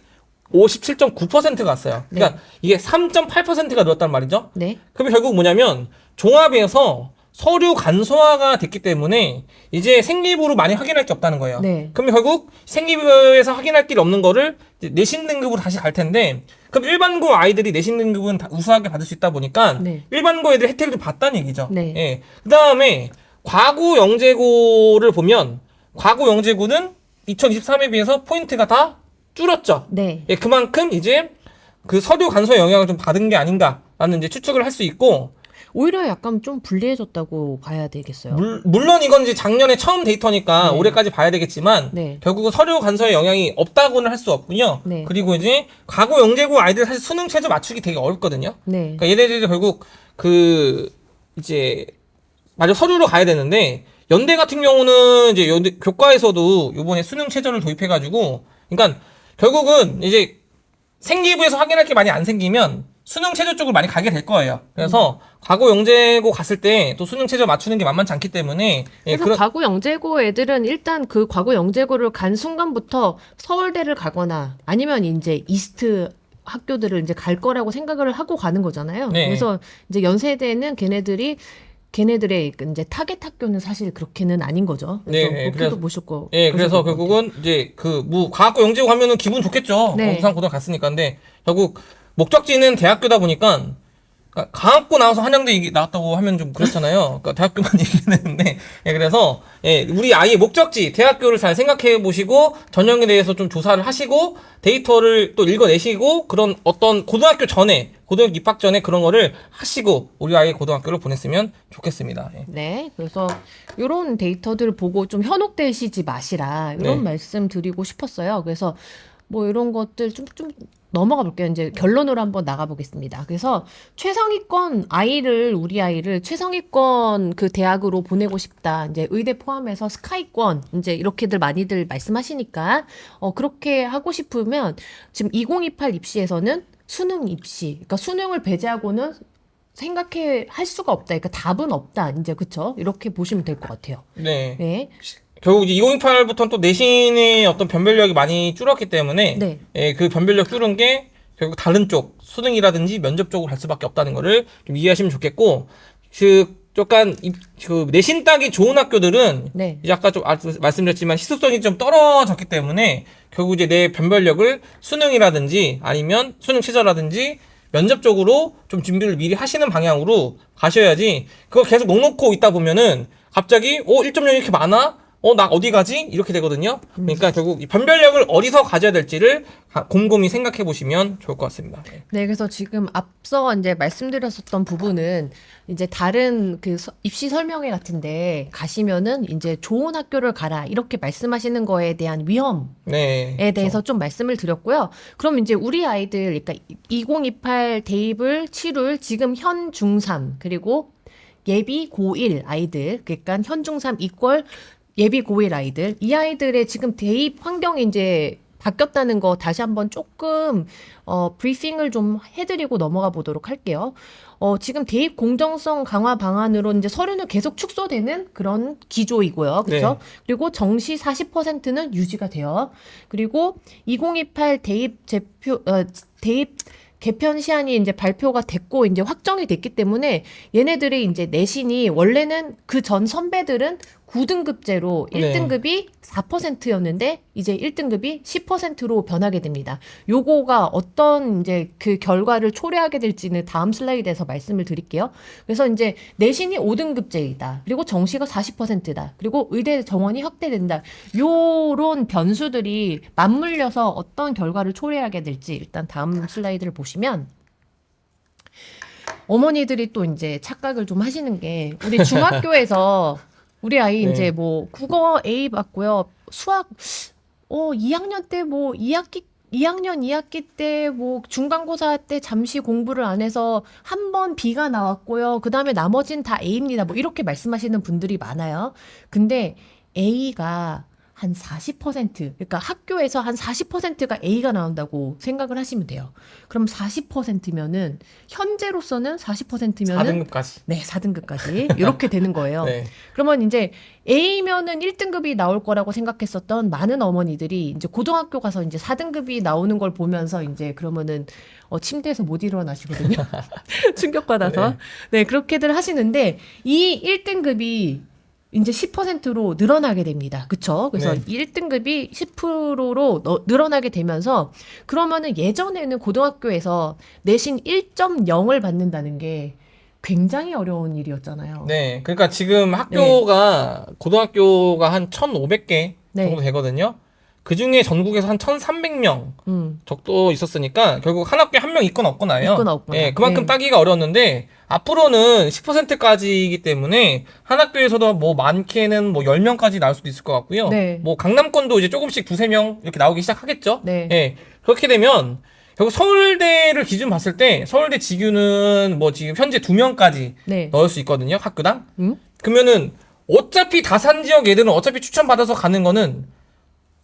57.9%가 갔어요. 그러니까 이게 3.8%가 늘었단 말이죠. 네. 그러면 결국 뭐냐면 종합에서 서류 간소화가 됐기 때문에 이제 생기부로 많이 확인할 게 없다는 거예요. 네. 그러면 결국 생기부에서 확인할 게 없는 거를 이제 내신 등급으로 다시 갈 텐데 그럼 일반고 아이들이 내신 등급은 다 우수하게 받을 수 있다 보니까 네. 일반고 애들 혜택을 좀 봤다는 얘기죠. 네. 예. 그다음에 과고 영재고를 보면 과고 영재고는 2023에 비해서 포인트가 다 줄었죠. 네. 예, 그만큼 이제 그 서류 간소의 영향을 좀 받은 게 아닌가라는 이제 추측을 할 수 있고 오히려 약간 좀 불리해졌다고 봐야 되겠어요. 물론 이건 이제 작년에 처음 데이터니까 네. 올해까지 봐야 되겠지만 네. 결국은 서류 간소의 영향이 없다고는 할 수 없군요. 네. 그리고 이제 과거 영재고 아이들 사실 수능 최저 맞추기 되게 어렵거든요. 네. 그러니까 얘네들이 결국 그 이제 마저 서류로 가야 되는데 연대 같은 경우는 이제 연대 교과에서도 이번에 수능 최저를 도입해가지고 그러니까 결국은 이제 생기부에서 확인할 게 많이 안 생기면 수능 최저 쪽으로 많이 가게 될 거예요. 그래서 과거 영재고 갔을 때 또 수능 최저 맞추는 게 만만치 않기 때문에 그래서 과거 영재고 애들은 일단 그 과거 영재고를 간 순간부터 서울대를 가거나 아니면 이제 이스트 학교들을 이제 갈 거라고 생각을 하고 가는 거잖아요. 네. 그래서 이제 연세대는 걔네들의 이제 타겟 학교는 사실 그렇게는 아닌 거죠. 그래서 네, 목표도 그래서- 보셨고. 그래서 결국은 이제 과학고 영재고 가면은 기분 좋겠죠. 네. 부산 고등 갔으니까. 근데 결국 목적지는 대학교다 보니까 그러니까 강학고 나와서 한양대 나왔다고 하면 좀 그렇잖아요. 그러니까 대학교만 얘기되는데 그래서 우리 아이의 목적지 대학교를 잘 생각해 보시고 전형에 대해서 좀 조사를 하시고 데이터를 또 읽어내시고 그런 어떤 고등학교 입학 전에 그런 거를 하시고 우리 아이 고등학교를 보냈으면 좋겠습니다. 네, 그래서 이런 데이터들을 보고 좀 현혹되시지 마시라 이런 네. 말씀 드리고 싶었어요. 그래서 뭐 이런 것들 좀 넘어가 볼게요. 이제 결론으로 한번 나가 보겠습니다. 그래서 우리 아이를 최상위권 그 대학으로 보내고 싶다. 이제 의대 포함해서 스카이권 이제 이렇게들 많이들 말씀하시니까 그렇게 하고 싶으면 지금 2028 입시에서는 수능 입시, 그러니까 수능을 배제하고는 할 수가 없다. 그러니까 답은 없다. 이제 그쵸? 이렇게 보시면 될 것 같아요. 네. 네. 결국 이제 2028부터는 또 내신의 어떤 변별력이 많이 줄었기 때문에 네. 그 변별력 줄은 게 결국 다른 쪽 수능이라든지 면접 쪽으로 갈 수밖에 없다는 거를 좀 이해하시면 좋겠고 약간 그 내신 따기 좋은 학교들은 네. 이제 아까 좀 말씀드렸지만 시소성이 좀 떨어졌기 때문에 결국 이제 내 변별력을 수능이라든지 아니면 수능 최저라든지 면접 쪽으로 좀 준비를 미리 하시는 방향으로 가셔야지 그거 계속 놓고 있다 보면은 갑자기 1.0이 이렇게 많아? 나 어디 가지? 이렇게 되거든요. 그러니까 결국 이 변별력을 어디서 가져야 될지를 곰곰이 생각해 보시면 좋을 것 같습니다. 네, 그래서 지금 앞서 이제 말씀드렸었던 부분은 이제 다른 그 입시 설명회 같은데 가시면은 이제 좋은 학교를 가라 이렇게 말씀하시는 거에 대한 위험에 네. 대해서 좀 말씀을 드렸고요. 그럼 이제 우리 아이들, 그러니까 2028 대입을 치룰 지금 현 중3 그리고 예비 고1 아이들, 그러니까 현 중3 이퀄 예비 고1 아이들, 이 아이들의 지금 대입 환경이 이제 바뀌었다는 거 다시 한번 조금 브리핑을 좀 해드리고 넘어가 보도록 할게요. 지금 대입 공정성 강화 방안으로 이제 서류는 계속 축소되는 그런 기조이고요. 그렇죠? 네. 그리고 정시 40%는 유지가 돼요. 그리고 2028 대입 개편 시한이 이제 발표가 됐고 이제 확정이 됐기 때문에 얘네들이 이제 내신이 원래는 그 전 선배들은 9등급제로 네. 1등급이 4%였는데 이제 1등급이 10%로 변하게 됩니다. 요거가 어떤 이제 그 결과를 초래하게 될지는 다음 슬라이드에서 말씀을 드릴게요. 그래서 이제 내신이 5등급제이다. 그리고 정시가 40%다. 그리고 의대 정원이 확대된다. 요런 변수들이 맞물려서 어떤 결과를 초래하게 될지 일단 다음 슬라이드를 보시면 어머니들이 또 이제 착각을 좀 하시는 게 우리 중학교에서 우리 아이 네. 이제 뭐 국어 A 받고요. 수학 2학년 때 뭐 2학년 2학기 때 뭐 중간고사 때 잠시 공부를 안 해서 한 번 B가 나왔고요. 그다음에 나머지는 다 A입니다. 뭐 이렇게 말씀하시는 분들이 많아요. 근데 A가 한 40%, 그러니까 학교에서 한 40%가 A가 나온다고 생각을 하시면 돼요. 그럼 40%면은 현재로서는 40%면은 4등급까지. 네, 4등급까지 이렇게 되는 거예요. 네. 그러면 이제 A면은 1등급이 나올 거라고 생각했었던 많은 어머니들이 이제 고등학교 가서 이제 4등급이 나오는 걸 보면서 이제 그러면은 침대에서 못 일어나시거든요. 충격받아서. 네, 그렇게들 하시는데 이 1등급이 이제 10%로 늘어나게 됩니다. 그쵸? 그래서 네. 1등급이 10%로 늘어나게 되면서 그러면은 예전에는 고등학교에서 내신 1.0을 받는다는 게 굉장히 어려운 일이었잖아요. 네. 그러니까 지금 학교가 고등학교가 한 1,500개 네. 정도 되거든요. 그 중에 전국에서 한 1,300명 정도 있었으니까 결국 한 학교에 한 명 있거나 없거나요. 있거나 없거나. 예, 그만큼 네. 따기가 어려웠는데 앞으로는 10%까지이기 때문에 한 학교에서도 뭐 많게는 뭐 10명까지 나올 수도 있을 것 같고요. 네. 뭐 강남권도 이제 조금씩 2-3명 이렇게 나오기 시작하겠죠. 네. 예. 그렇게 되면 결국 서울대를 기준 봤을 때 서울대 지규는 뭐 지금 현재 2명까지 네. 넣을 수 있거든요. 학교당. 그러면은 어차피 다산 지역 애들은 어차피 추천받아서 가는 거는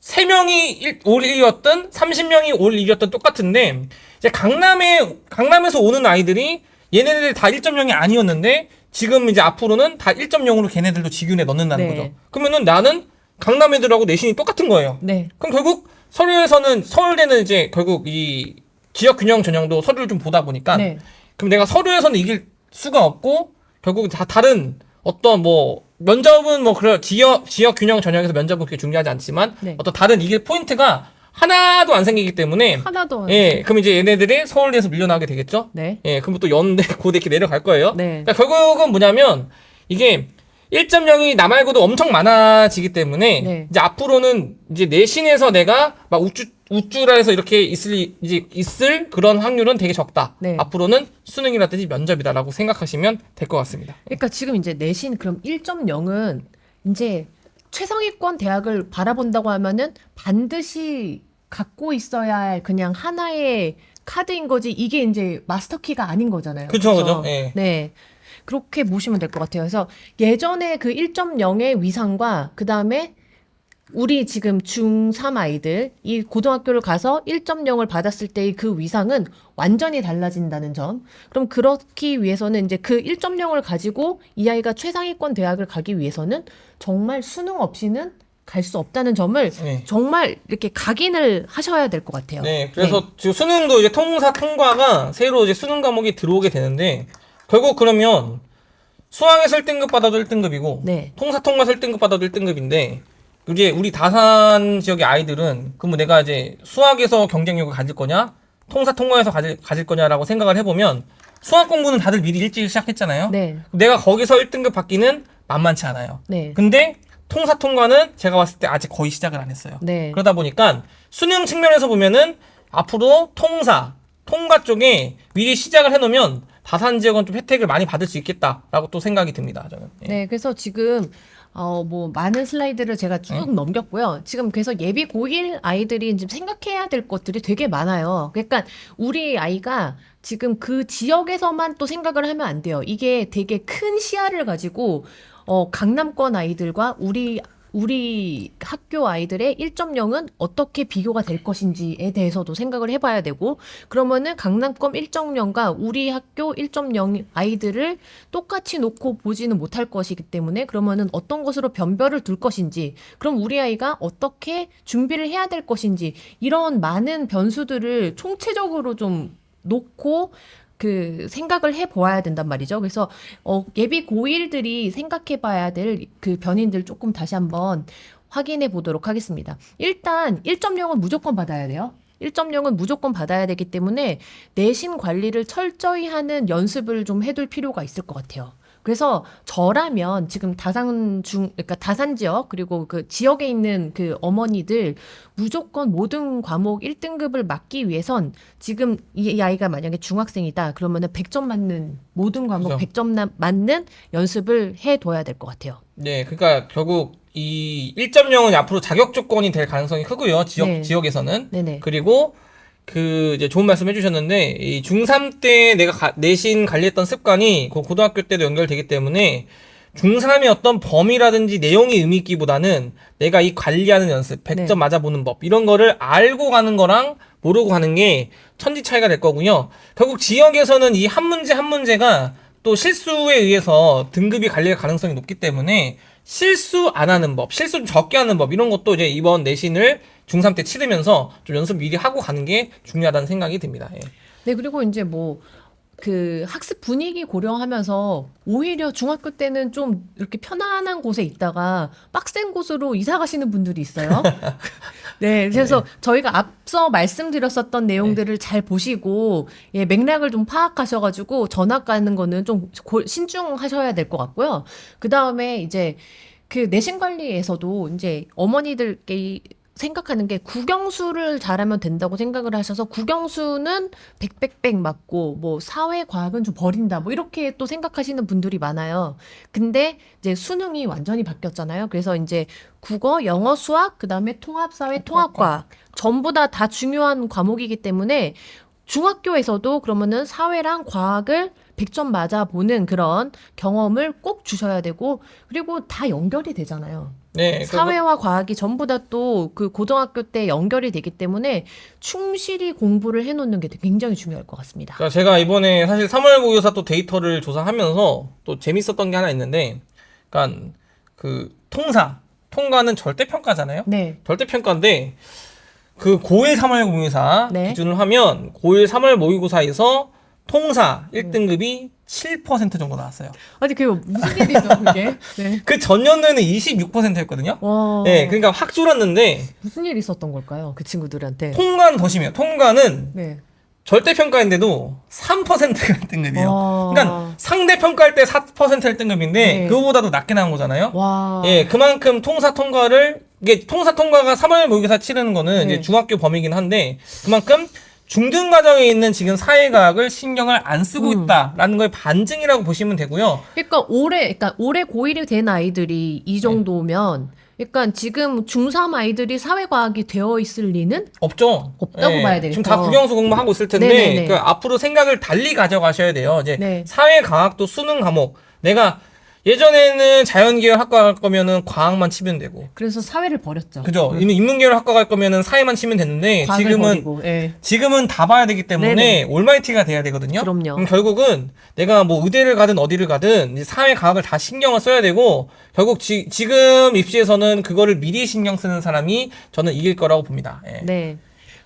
3명이 올 1위였든 30명이 올 1위였든 똑같은데 이제 강남에서 오는 아이들이 얘네들 다 1.0이 아니었는데 지금 이제 앞으로는 다 1.0으로 걔네들도 지균에 넣는다는 네. 거죠. 그러면은 나는 강남 애들하고 내신이 똑같은 거예요. 네. 그럼 결국 서울에서는 서울대는 이제 결국 이 지역 균형 전형도 서류를 좀 보다 보니까 네. 그럼 내가 서류에서는 이길 수가 없고 결국 다 다른 어떤 뭐 면접은 뭐 그런 지역 균형 전형에서 면접은 그렇게 중요하지 않지만 네. 어떤 다른 이길 포인트가 하나도 안 생기기 때문에 하나도. 예, 그럼 이제 얘네들이 서울대에서 밀려나게 되겠죠? 네. 예, 그럼 또 연대, 고대 이렇게 내려갈 거예요. 네. 그러니까 결국은 뭐냐면 이게 1.0이 나 말고도 엄청 많아지기 때문에 네. 이제 앞으로는 이제 내신에서 내가 막 우쭈라 해서 이렇게 있을 그런 확률은 되게 적다. 네. 앞으로는 수능이라든지 면접이다라고 생각하시면 될 것 같습니다. 그러니까 지금 이제 내신 그럼 1.0은 이제 최상위권 대학을 바라본다고 하면은 반드시 갖고 있어야 할 그냥 하나의 카드인 거지 이게 이제 마스터키가 아닌 거잖아요. 그쵸, 그래서 그죠? 예. 네. 그렇게 보시면 될 것 같아요. 그래서 예전에 그 1.0의 위상과 그 다음에 우리 지금 중3 아이들 이 고등학교를 가서 1.0을 받았을 때의 그 위상은 완전히 달라진다는 점. 그럼 그렇기 위해서는 이제 그 1.0을 가지고 이 아이가 최상위권 대학을 가기 위해서는 정말 수능 없이는 갈 수 없다는 점을 네. 정말 이렇게 각인을 하셔야 될 것 같아요. 네, 그래서 지금 수능도 이제 통사 통과가 새로 이제 수능 과목이 들어오게 되는데 결국 그러면 수학에서 1등급 받아도 1등급이고 네. 통사 통과에서 1등급 받아도 1등급인데 이제 우리 다산 지역의 아이들은 그러면 내가 이제 수학에서 경쟁력을 가질 거냐 통사 통과에서 가질 거냐라고 생각을 해보면 수학 공부는 다들 미리 일찍 시작했잖아요. 네. 내가 거기서 1등급 받기는 만만치 않아요. 네. 근데 통사 통과는 제가 봤을 때 아직 거의 시작을 안 했어요. 네. 그러다 보니까 수능 측면에서 보면은 앞으로 통과 쪽에 미리 시작을 해놓으면 다산 지역은 좀 혜택을 많이 받을 수 있겠다라고 또 생각이 듭니다. 저는. 예. 네, 그래서 지금 뭐 많은 슬라이드를 제가 쭉 넘겼고요. 지금 그래서 예비 고1 아이들이 지금 생각해야 될 것들이 되게 많아요. 그러니까 우리 아이가 지금 그 지역에서만 또 생각을 하면 안 돼요. 이게 되게 큰 시야를 가지고 강남권 아이들과 우리 학교 아이들의 1.0은 어떻게 비교가 될 것인지에 대해서도 생각을 해봐야 되고, 그러면은 강남권 1.0과 우리 학교 1.0 아이들을 똑같이 놓고 보지는 못할 것이기 때문에 그러면은 어떤 것으로 변별을 둘 것인지, 그럼 우리 아이가 어떻게 준비를 해야 될 것인지, 이런 많은 변수들을 총체적으로 좀 놓고 그 생각을 해보아야 된단 말이죠. 그래서 예비 고1들이 생각해봐야 될 그 변인들 조금 다시 한번 확인해 보도록 하겠습니다. 일단 1.0은 무조건 받아야 돼요. 1.0은 무조건 받아야 되기 때문에 내신 관리를 철저히 하는 연습을 좀 해둘 필요가 있을 것 같아요. 그래서 저라면 지금 그러니까 다산 지역 그리고 그 지역에 있는 그 어머니들 무조건 모든 과목 1등급을 맞기 위해선 지금 이 아이가 만약에 중학생이다 그러면은 100점 맞는 모든 과목 그죠. 100점 맞는 연습을 해둬야 될 것 같아요. 네, 그러니까 결국 이 1.0은 앞으로 자격 조건이 될 가능성이 크고요. 네. 지역에서는. 네네. 그리고 그 이제 좋은 말씀 해주셨는데 이 중3 때 내가 내신 관리했던 습관이 그 고등학교 때도 연결되기 때문에 중3의 어떤 범위라든지 내용이 의미 있기보다는 내가 이 관리하는 연습, 100점 네. 맞아보는 법 이런 거를 알고 가는 거랑 모르고 가는 게 천지 차이가 될 거고요. 결국 지역에서는 이 한 문제 한 문제가 또 실수에 의해서 등급이 갈릴 가능성이 높기 때문에 실수 안 하는 법, 실수 좀 적게 하는 법 이런 것도 이제 이번 내신을 중3 때 치르면서 좀 연습 미리 하고 가는 게 중요하다는 생각이 듭니다. 예. 네, 그리고 이제 뭐 그 학습 분위기 고려하면서 오히려 중학교 때는 좀 이렇게 편안한 곳에 있다가 빡센 곳으로 이사 가시는 분들이 있어요. 네, 그래서 저희가 앞서 말씀드렸었던 내용들을 잘 보시고 예, 맥락을 좀 파악하셔가지고 전학 가는 거는 좀 신중하셔야 될 것 같고요. 그 다음에 이제 그 내신 관리에서도 이제 어머니들께 생각하는 게 국영수를 잘하면 된다고 생각을 하셔서 국영수는 100 맞고 뭐 사회과학은 좀 버린다 뭐 이렇게 또 생각하시는 분들이 많아요. 근데 이제 수능이 완전히 바뀌었잖아요. 그래서 이제 국어, 영어, 수학, 그다음에 통합사회, 통합과학 전부 다 중요한 과목이기 때문에 중학교에서도 그러면은 사회랑 과학을 100점 맞아보는 그런 경험을 꼭 주셔야 되고, 그리고 다 연결이 되잖아요. 네, 사회와 과학이 전부 다 또 그 고등학교 때 연결이 되기 때문에 충실히 공부를 해놓는 게 굉장히 중요할 것 같습니다. 그러니까 제가 이번에 사실 3월 모의고사 또 데이터를 조사하면서 또 재밌었던 게 하나 있는데, 그러니까 그 통과는 절대평가잖아요. 네. 절대평가인데 그 고1 3월 모의고사 네. 기준으로 하면 고1 3월 모의고사에서 통사 1등급이 7% 정도 나왔어요. 아니 그게 무슨 일이죠 그게? 네. 그 전년도에는 26%였거든요. 와. 네, 그러니까 확 줄었는데 무슨 일이 있었던 걸까요? 그 친구들한테. 통과는 더 심해요. 통과는 네. 절대평가인데도 3%가 1등급이에요. 와. 그러니까 상대평가할 때 4% 1등급인데 네. 그거보다도 낮게 나온 거잖아요. 와. 예, 그만큼 이게 통사 통과가 3월 모의고사 치르는 거는 네. 이제 중학교 범위긴 한데 그만큼 중등 과정에 있는 지금 사회과학을 신경을 안 쓰고 있다라는 거의 반증이라고 보시면 되고요. 그러니까 올해 고1이 된 아이들이 이 정도면, 그러니까 지금 중3 아이들이 사회과학이 되어 있을 리는 없죠. 없다고 봐야 되겠죠. 지금 다 국영수 공부하고 있을 텐데 네네네. 그 앞으로 생각을 달리 가져가셔야 돼요. 이제 네. 사회과학도 수능 과목 내가 예전에는 자연계열 학과 갈 거면은 과학만 치면 되고. 그래서 사회를 버렸죠. 그죠? 인문계열 학과 갈 거면은 사회만 치면 됐는데 과학을 버리고. 예. 지금은 다 봐야 되기 때문에 네네. 올마이티가 돼야 되거든요. 그럼요. 그럼 결국은 내가 뭐 의대를 가든 어디를 가든 이제 사회과학을 다 신경을 써야 되고 결국 지금 입시에서는 그거를 미리 신경 쓰는 사람이 저는 이길 거라고 봅니다. 예. 네.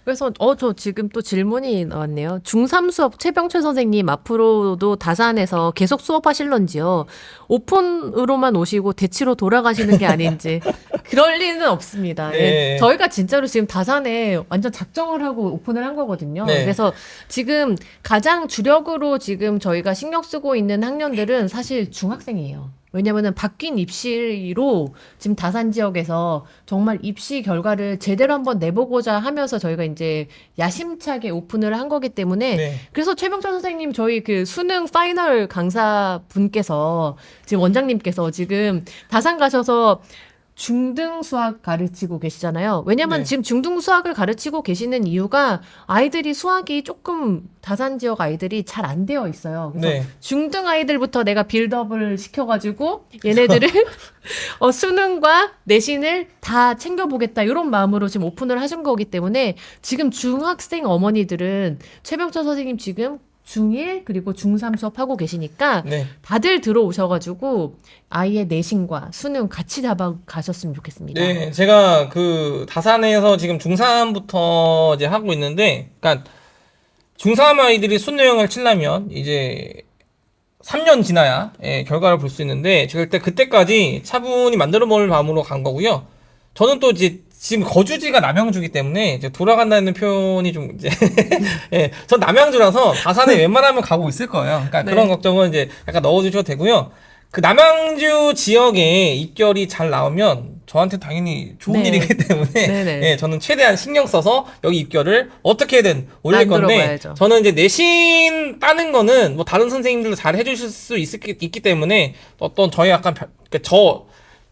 그래서 저 지금 또 질문이 나왔네요. 중3 수업 최병철 선생님 앞으로도 다산에서 계속 수업하실런지요? 오픈으로만 오시고 대치로 돌아가시는 게 아닌지. 그럴 리는 없습니다. 네. 예. 저희가 진짜로 지금 다산에 완전 작정을 하고 오픈을 한 거거든요. 네. 그래서 지금 가장 주력으로 지금 저희가 신경 쓰고 있는 학년들은 사실 중학생이에요. 왜냐면은 바뀐 입시로 지금 다산 지역에서 정말 입시 결과를 제대로 한번 내보고자 하면서 저희가 이제 야심차게 오픈을 한 거기 때문에 네. 그래서 최병철 선생님 저희 그 수능 파이널 강사 분께서 지금 원장님께서 지금 다산 가셔서 중등 수학 가르치고 계시잖아요. 왜냐면 네. 지금 중등 수학을 가르치고 계시는 이유가 아이들이 수학이 조금 다산 지역 아이들이 잘 안 되어 있어요. 그래서 네. 중등 아이들부터 내가 빌드업을 시켜가지고 얘네들을 수능과 내신을 다 챙겨보겠다 이런 마음으로 지금 오픈을 하신 거기 때문에 지금 중학생 어머니들은 최병철 선생님 지금 중1 그리고 중3 수업하고 계시니까 네. 다들 들어오셔가지고 아이의 내신과 수능 같이 잡아 가셨으면 좋겠습니다. 네, 제가 그 다산에서 지금 중3부터 이제 하고 있는데, 그러니까 중3 아이들이 수능을 치려면 이제 3년 지나야 결과를 볼 수 있는데, 제가 그때까지 차분히 만들어 볼 마음으로 간 거고요. 저는 또 이제 지금 거주지가 남양주기 때문에 이제 돌아간다는 표현이 좀 이제 예, 전 남양주라서 다산에 웬만하면 가고 있을 거예요. 그러니까 네. 그런 걱정은 이제 약간 넣어주셔도 되고요. 그 남양주 지역에 입결이 잘 나오면 저한테 당연히 좋은 네. 일이기 때문에 네네. 예, 저는 최대한 신경 써서 여기 입결을 어떻게든 올릴 건데 만들어봐야죠. 저는 이제 내신 따는 거는 뭐 다른 선생님들도 잘 해주실 수 있기 때문에 어떤 저희 약간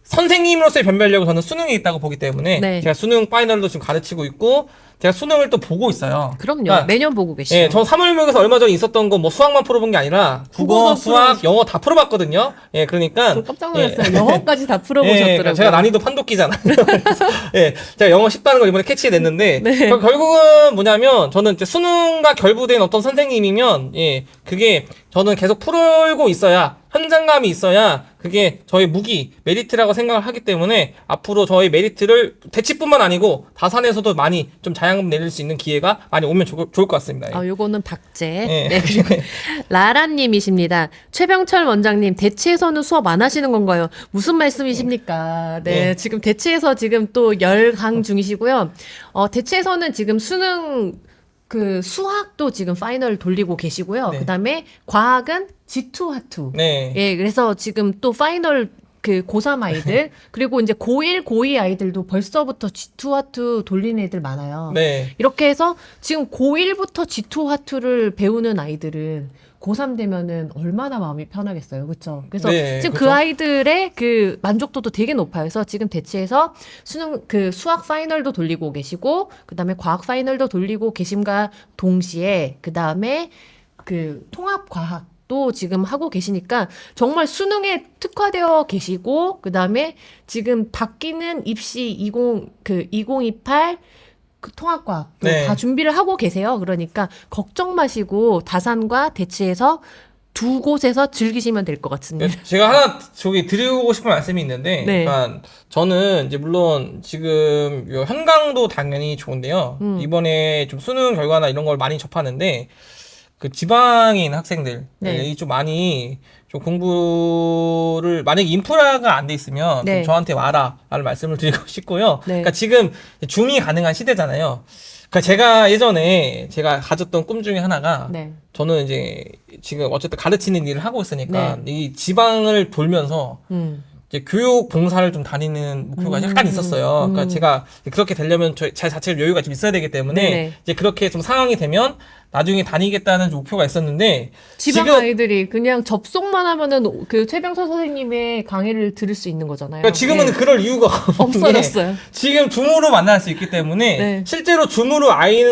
선생님으로서의 변별력은 저는 수능에 있다고 보기 때문에 네. 제가 수능 파이널도 지금 가르치고 있고 제가 수능을 또 보고 있어요. 그럼요. 그러니까 매년 보고 계시죠. 예, 저 3월 모의고사 얼마 전에 있었던 거 뭐 수학만 풀어본 게 아니라 국어, 국어도 수학, 영어 다 풀어봤거든요. 예, 그러니까 저 깜짝 놀랐어요. 영어까지 다 풀어보셨더라고요. 그러니까 제가 난이도 판독기잖아요. 그래서, 예, 제가 영어 쉽다는 걸 이번에 캐치해냈는데 네. 결국은 뭐냐면 저는 이제 수능과 결부된 어떤 선생님이면 예, 그게 저는 계속 풀고 있어야 현장감이 있어야 그게 저의 무기 메리트라고 생각을 하기 때문에 앞으로 저의 메리트를 대치뿐만 아니고 다산에서도 많이 좀 자양분 내릴 수 있는 기회가 많이 오면 좋을 것 같습니다. 예. 요거는 박제. 예. 네, 그리고 라라님이십니다. 최병철 원장님, 대치에서는 수업 안 하시는 건가요? 무슨 말씀이십니까? 네, 예. 지금 대치에서 지금 또 열강 중이시고요. 대치에서는 지금 수능 그 수학도 지금 파이널 돌리고 계시고요. 네. 그다음에 과학은 G2 하투. 네. 예, 그래서 지금 또 파이널 그 고3 아이들 그리고 이제 고1, 고2 아이들도 벌써부터 G2 하투 돌리는 애들 많아요. 네. 이렇게 해서 지금 고1부터 G2 하투를 배우는 아이들은 고3 되면은 얼마나 마음이 편하겠어요. 그렇죠? 그래서 네, 지금 그렇죠. 그 아이들의 그 만족도도 되게 높아요. 그래서 지금 대치에서 수학 파이널도 돌리고 계시고 그다음에 과학 파이널도 돌리고 계심과 동시에 그다음에 그 통합 과학도 지금 하고 계시니까 정말 수능에 특화되어 계시고 그다음에 지금 바뀌는 입시 2028 그 통합과학 네. 다 준비를 하고 계세요. 그러니까 걱정 마시고 다산과 대치에서 두 곳에서 즐기시면 될 것 같습니다. 제가 하나 저기 드리고 싶은 말씀이 있는데, 네. 그러니까 저는 이제 물론 지금 요 현강도 당연히 좋은데요. 이번에 좀 수능 결과나 이런 걸 많이 접하는데 그 지방에 있는 학생들 네. 좀 많이 좀 공부를 만약에 인프라가 안 돼 있으면 네. 좀 저한테 와라라는 말씀을 드리고 싶고요. 네. 그러니까 지금 줌이 가능한 시대잖아요. 그러니까 제가 예전에 제가 가졌던 꿈 중에 하나가 네. 저는 이제 지금 어쨌든 가르치는 일을 하고 있으니까 네. 이 지방을 돌면서 이제 교육 봉사를 좀 다니는 목표가 약간 있었어요. 그러니까 제가 자체를 되려면 제 자체를 여유가 좀 있어야 되기 때문에 네네. 이제 그렇게 좀 상황이 되면 나중에 다니겠다는 목표가 있었는데 지방 지금 아이들이 그냥 접속만 하면은 그 최병철 선생님의 강의를 들을 수 있는 거잖아요. 그러니까 지금은 네. 그럴 이유가 없는 게 없어졌어요. 지금 줌으로 만날 수 있기 때문에 네. 실제로 줌으로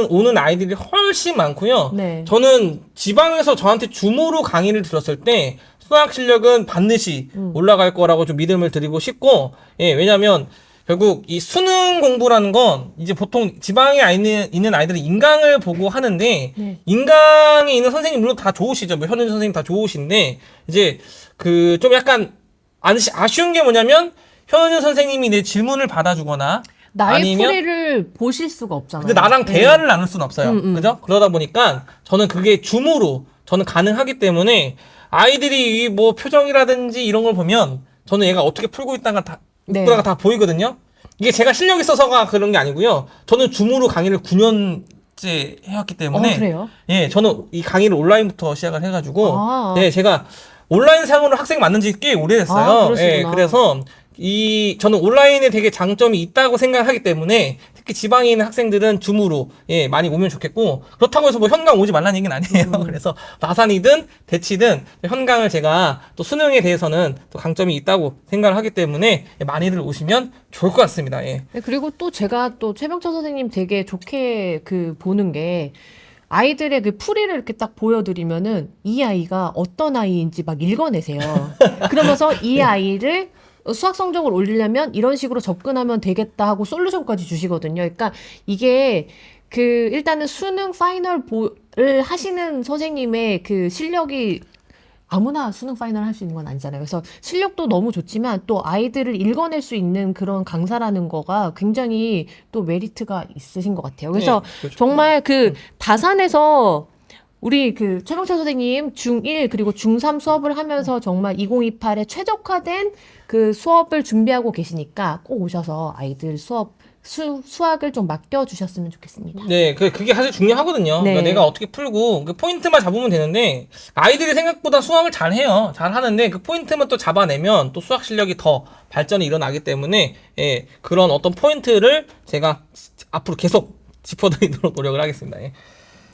오는 아이들이 훨씬 많고요. 네. 저는 지방에서 저한테 줌으로 강의를 들었을 때 수학 실력은 반드시 올라갈 거라고 좀 믿음을 드리고 싶고, 예, 왜냐면 결국 이 수능 공부라는 건 이제 보통 지방에 있는 아이들은 인강을 보고 하는데 네. 인강에 있는 선생님 물론 다 좋으시죠. 뭐 현은 선생님 다 좋으신데 이제 그 좀 약간 아쉬운 게 뭐냐면 현은 선생님이 내 질문을 받아주거나 나의 아니면 풀이를 보실 수가 없잖아요. 근데 나랑 네. 대화를 나눌 수는 없어요. 음. 그죠? 그러다 보니까 저는 그게 줌으로 저는 가능하기 때문에 아이들이 이 뭐 표정이라든지 이런 걸 보면 저는 얘가 어떻게 풀고 있다가 다 네. 다 보이거든요. 이게 제가 실력이 있어서가 그런 게 아니고요. 저는 줌으로 강의를 9년째 해왔기 때문에 그래요? 예, 저는 이 강의를 온라인부터 시작을 해가지고 아. 예, 제가 온라인상으로 학생 만난 지 꽤 오래됐어요. 아, 그러시구나. 예, 그래서 저는 온라인에 되게 장점이 있다고 생각하기 때문에 특히 지방에 있는 학생들은 줌으로 예, 많이 오면 좋겠고 그렇다고 해서 뭐 현강 오지 말라는 얘기는 아니에요. 그래서 나산이든 대치든 현강을 제가 또 수능에 대해서는 또 강점이 있다고 생각을 하기 때문에 많이들 오시면 좋을 것 같습니다. 예. 네, 그리고 또 제가 또 최병철 선생님 되게 좋게 그 보는 게 아이들의 그 풀이를 이렇게 딱 보여드리면은 이 아이가 어떤 아이인지 막 읽어내세요. 그러면서 이 아이를 수학 성적을 올리려면 이런 식으로 접근하면 되겠다 하고 솔루션까지 주시거든요. 그러니까 이게 그 일단은 수능 파이널을 하시는 선생님의 그 실력이 아무나 수능 파이널 할 수 있는 건 아니잖아요. 그래서 실력도 너무 좋지만 또 아이들을 읽어낼 수 있는 그런 강사라는 거가 굉장히 또 메리트가 있으신 것 같아요. 그래서 네, 그렇죠. 정말 그 다산에서 우리 그 최병철 선생님 중1 그리고 중3 수업을 하면서 정말 2028에 최적화된 그 수업을 준비하고 계시니까 꼭 오셔서 아이들 수학을 좀 맡겨주셨으면 좋겠습니다. 네, 그게 사실 중요하거든요. 네. 그러니까 내가 어떻게 풀고 그 포인트만 잡으면 되는데 아이들이 생각보다 수학을 잘해요. 잘하는데 그 포인트만 또 잡아내면 또 수학 실력이 더 발전이 일어나기 때문에 예, 그런 어떤 포인트를 제가 앞으로 계속 짚어드리도록 노력을 하겠습니다. 예.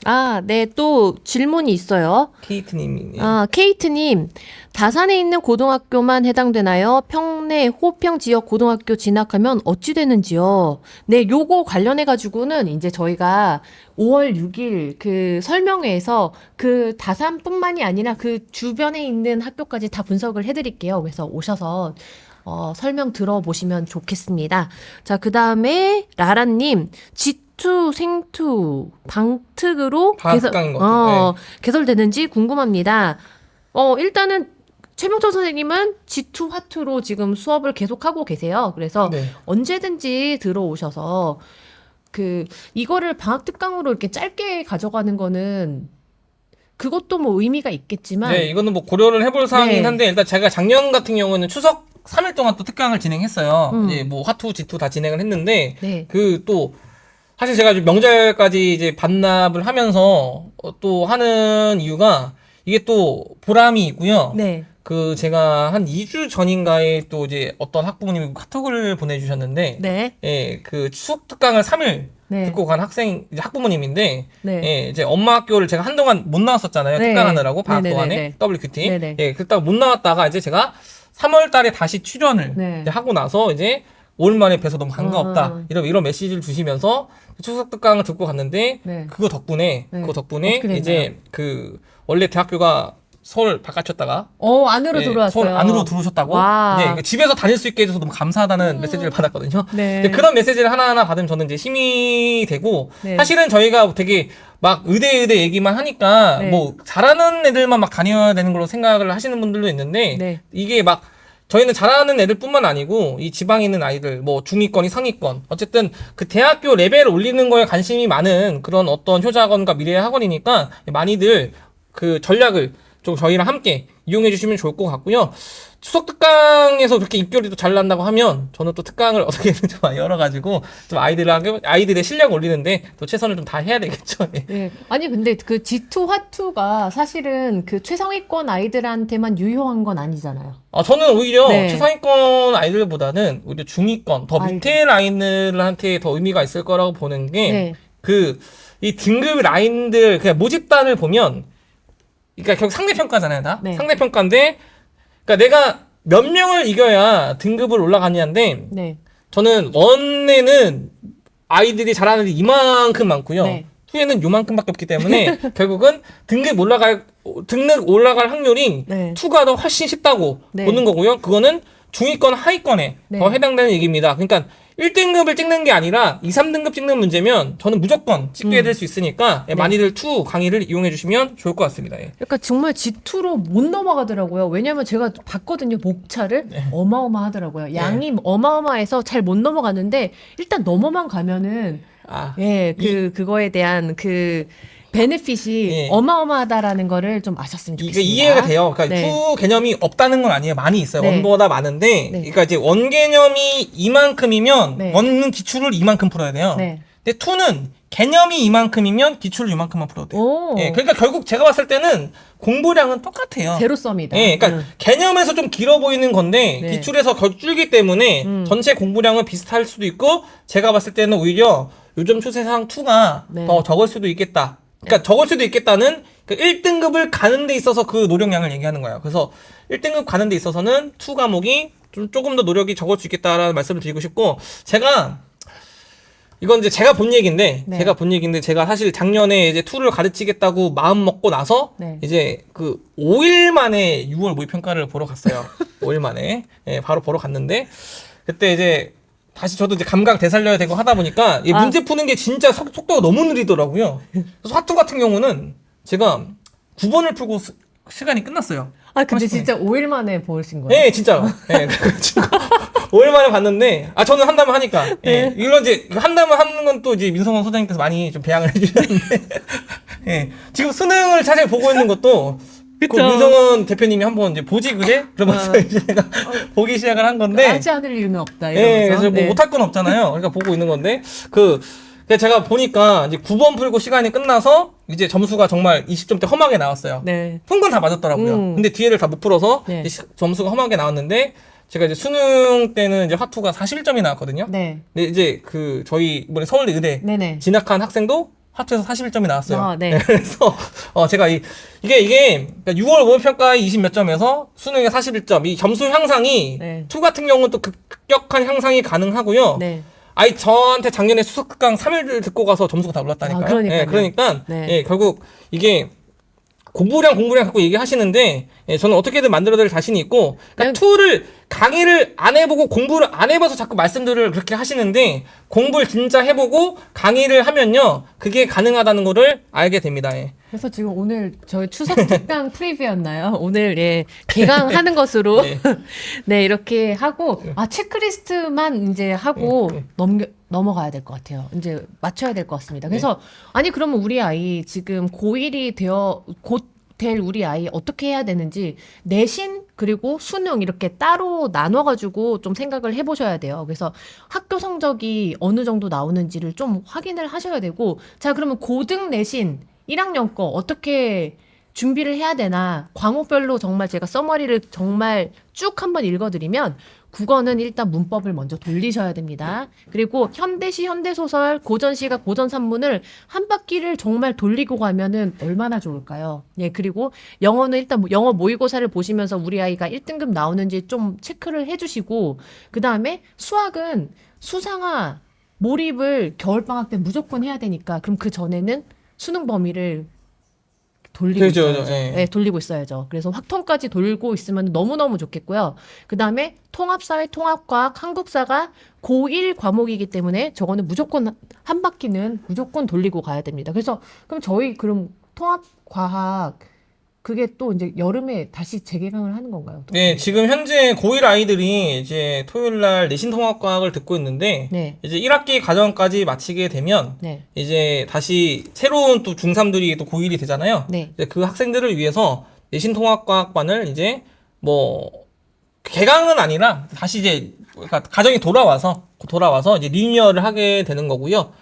아, 네, 또 질문이 있어요. 케이트님이 케이트님, 다산에 있는 고등학교만 해당되나요? 평내 호평 지역 고등학교 진학하면 어찌 되는지요? 네, 요거 관련해가지고는 이제 저희가 5월 6일 그 설명회에서 그 다산뿐만이 아니라 그 주변에 있는 학교까지 다 분석을 해드릴게요. 그래서 오셔서 설명 들어보시면 좋겠습니다. 자, 그 다음에 라라님, G2 생투 방특으로 방학간인 것 같아요. 개설되는지 궁금합니다. 일단은 최명철 선생님은 G2 화투로 지금 수업을 계속하고 계세요. 그래서 네. 언제든지 들어오셔서 이거를 방학 특강으로 이렇게 짧게 가져가는 거는 그것도 뭐 의미가 있겠지만 네, 이거는 뭐 고려를 해볼 사항이긴 네. 한데 일단 제가 작년 같은 경우는 추석 3일 동안 또 특강을 진행했어요. 이제 뭐 화투, 지투 다 진행을 했는데 네. 또 사실 제가 명절까지 이제 반납을 하면서 또 하는 이유가 이게 또 보람이 있고요. 네. 제가 한 2주 전인가에 또 이제 어떤 학부모님이 카톡을 보내주셨는데, 네. 예, 그 추석 특강을 3일 네. 듣고 간 학생 이제 학부모님인데 네. 예, 이제 엄마 학교를 제가 한동안 못 나왔었잖아요. 네. 특강하느라고 방학 네네네네. 동안에 WQT. 네네. 예, 그랬다가 못 나왔다가 이제 제가 3월 달에 다시 출연을 네. 이제 하고 나서 이제 오랜만에 뵈서 너무 반가웠다. 이런 메시지를 주시면서 추석 특강을 듣고 갔는데 네. 그거 덕분에 네. 그거 덕분에 어떻게 됐나요? 이제 그 원래 대학교가 서울 바깥이었다가 안으로 예, 들어왔어요. 서울 안으로 들어오셨다고 와. 이제 집에서 다닐 수 있게 해줘서 너무 감사하다는 메시지를 받았거든요. 네. 근데 그런 메시지를 하나하나 받으면 저는 이제 힘이 되고 네. 사실은 저희가 되게 막 의대 얘기만 하니까 네. 뭐 잘하는 애들만 막 다녀야 되는 걸로 생각을 하시는 분들도 있는데 네. 이게 막 저희는 잘하는 애들뿐만 아니고 이 지방에 있는 아이들 뭐 중위권이 상위권 어쨌든 그 대학교 레벨을 올리는 거에 관심이 많은 그런 어떤 효자학원과 미래학원이니까 많이들 그 전략을 좀 저희랑 함께 이용해 주시면 좋을 것 같고요. 추석 특강에서 그렇게 입결이 또 잘 난다고 하면 저는 또 특강을 어떻게든 좀 열어가지고 좀 아이들의 실력 올리는데 또 최선을 좀 다 해야 되겠죠. 예. 네. 아니 근데 그 G2 화투가 사실은 그 최상위권 아이들한테만 유효한 건 아니잖아요. 저는 오히려 네. 최상위권 아이들보다는 오히려 중위권 더 아이들. 밑에 라인들한테 더 의미가 있을 거라고 보는 게 네. 이 등급 라인들 그냥 모집단을 보면 그러니까 결국 상대평가잖아요, 다. 네. 상대평가인데 그러니까 내가 몇 명을 이겨야 등급을 올라가냐인데 네. 저는 원에는 아이들이 잘하는 애들이 이만큼 많고요. 네. 투에는 요만큼밖에 없기 때문에 결국은 등급 올라갈 확률이 네. 투가 더 훨씬 쉽다고 네. 보는 거고요. 그거는 중위권 하위권에 네. 더 해당되는 얘기입니다. 그러니까 1등급을 찍는 게 아니라 2, 3등급 찍는 문제면 저는 무조건 찍게 될 수 있으니까 네. 많이들 투 강의를 이용해 주시면 좋을 것 같습니다. 예. 그러니까 정말 G2로 못 넘어가더라고요. 왜냐면 제가 봤거든요. 목차를 어마어마하더라고요. 양이 어마어마해서 잘 못 넘어가는데 일단 넘어만 가면은 아, 그거에 대한 그 베네핏이 예. 어마어마하다라는 거를 좀 아셨으면 이게 좋겠습니다. 이해가 돼요. 그러니까 네. 투 개념이 없다는 건 아니에요. 많이 있어요. 네. 원보다 많은데, 네. 그러니까 이제 원 개념이 이만큼이면 네. 원은 기출을 이만큼 풀어야 돼요. 네. 근데 투는 개념이 이만큼이면 기출을 이만큼만 풀어도 돼요. 오. 예, 그러니까 결국 제가 봤을 때는 공부량은 똑같아요. 제로섬이다. 예, 그러니까 개념에서 좀 길어 보이는 건데 네. 기출에서 더 줄기 때문에 전체 공부량은 비슷할 수도 있고 제가 봤을 때는 오히려 요즘 추세상 2가 네. 더 적을 수도 있겠다. 그러니까 적을 수도 있겠다는 그 1등급을 가는 데 있어서 그 노력량을 얘기하는 거예요. 그래서 1등급 가는 데 있어서는 2 과목이 조금 더 노력이 적을 수 있겠다라는 말씀을 드리고 싶고 이건 이제 제가 본 얘기인데 제가 사실 작년에 이제 2를 가르치겠다고 마음 먹고 나서 네. 이제 그 5일 만에 6월 모의평가를 보러 갔어요. 5일 만에. 예, 바로 보러 갔는데 그때 이제 다시 저도 이제 감각 되살려야 되고 하다 보니까 이 문제 푸는 게 진짜 속도가 너무 느리더라고요. 그래서 화투 같은 경우는 제가 9번을 풀고 시간이 끝났어요. 근데 30분에. 진짜 5일 만에 보신 거예요? 네, 진짜로. 네, 5일 만에 봤는데, 저는 한다면 하니까. 예. 이런 이제, 한다면 하는 건 또 이제 민성원 소장님께서 많이 좀 배양을 해주셨는데, 예. 지금 수능을 자세히 보고 있는 것도, 그 그쵸. 민성원 대표님이 한번 이제 보직을 해? 그러면서 이제 제가 보기 시작을 한 건데, 하지 않을 일은 없다. 예, 이러면서. 그래서 뭐 네. 못할 건 없잖아요. 그러니까 보고 있는 건데, 제가 보니까 이제 9번 풀고 시간이 끝나서 이제 점수가 정말 20점대 험하게 나왔어요. 네. 푼 건 다 맞았더라고요. 근데 뒤에를 다 못 풀어서 네. 이제 점수가 험하게 나왔는데 제가 이제 수능 때는 이제 화투가 41점이 나왔거든요. 네. 근데 이제 저희 이번에 서울대 의대 네네. 진학한 학생도 화투에서 41점이 나왔어요. 네. 그래서 제가 이게 그러니까 6월 모의평가에 20 몇 점에서 수능에 41점 이 점수 향상이 네. 투 같은 경우는 또 급격한 향상이 가능하고요. 네. 저한테 작년에 수석 특강 3일을 듣고 가서 점수가 다 올랐다니까요. 그러니까요. 예, 그러니까 네. 예, 결국 이게 공부량 갖고 얘기하시는데 저는 어떻게든 만들어낼 자신이 있고 그러니까 툴을 강의를 안 해보고 공부를 안 해봐서 자꾸 말씀들을 그렇게 하시는데 공부를 진짜 해보고 강의를 하면요 그게 가능하다는 거를 알게 됩니다. 예. 그래서 지금 오늘 저희 추석 특강 프리뷰였나요? 오늘 개강하는 것으로 네. 네 이렇게 하고 체크리스트만 이제 하고 넘어가야 될 것 같아요. 이제 맞춰야 될 것 같습니다. 그래서 아니 그러면 우리 아이 지금 고1이 곧 될 우리 아이 어떻게 해야 되는지 내신 그리고 수능 이렇게 따로 나눠가지고 좀 생각을 해보셔야 돼요. 그래서 학교 성적이 어느 정도 나오는지를 좀 확인을 하셔야 되고 자 그러면 고등 내신 1학년 거 어떻게 준비를 해야 되나 과목별로 정말 제가 써머리를 정말 쭉 한번 읽어드리면 국어는 일단 문법을 먼저 돌리셔야 됩니다. 그리고 현대시, 현대소설, 고전시가, 고전산문을 한 바퀴를 정말 돌리고 가면은 얼마나 좋을까요? 예, 그리고 영어는 일단 영어 모의고사를 보시면서 우리 아이가 1등급 나오는지 좀 체크를 해주시고, 그 다음에 수학은 수상화, 몰입을 겨울방학 때 무조건 해야 되니까 그럼 그 전에는 수능 범위를 돌리고 그죠, 있어야죠. 예. 네, 돌리고 있어야죠. 그래서 확통까지 돌고 있으면 너무너무 좋겠고요. 그 다음에 통합사회, 통합과학, 한국사가 고1 과목이기 때문에 저거는 무조건 한 바퀴는 무조건 돌리고 가야 됩니다. 그래서 그럼 저희 그럼 통합과학 그게 또 이제 여름에 다시 재개강을 하는 건가요? 네, 지금 현재 고1 아이들이 이제 토요일 날 내신 통합과학을 듣고 있는데 네. 이제 1학기 과정까지 마치게 되면 네. 이제 다시 새로운 또 중3들이 또 고1이 되잖아요. 네. 이제 그 학생들을 위해서 내신 통합과학반을 이제 뭐 개강은 아니라 다시 이제 그러니까 과정이 돌아와서 이제 리니어를 하게 되는 거고요.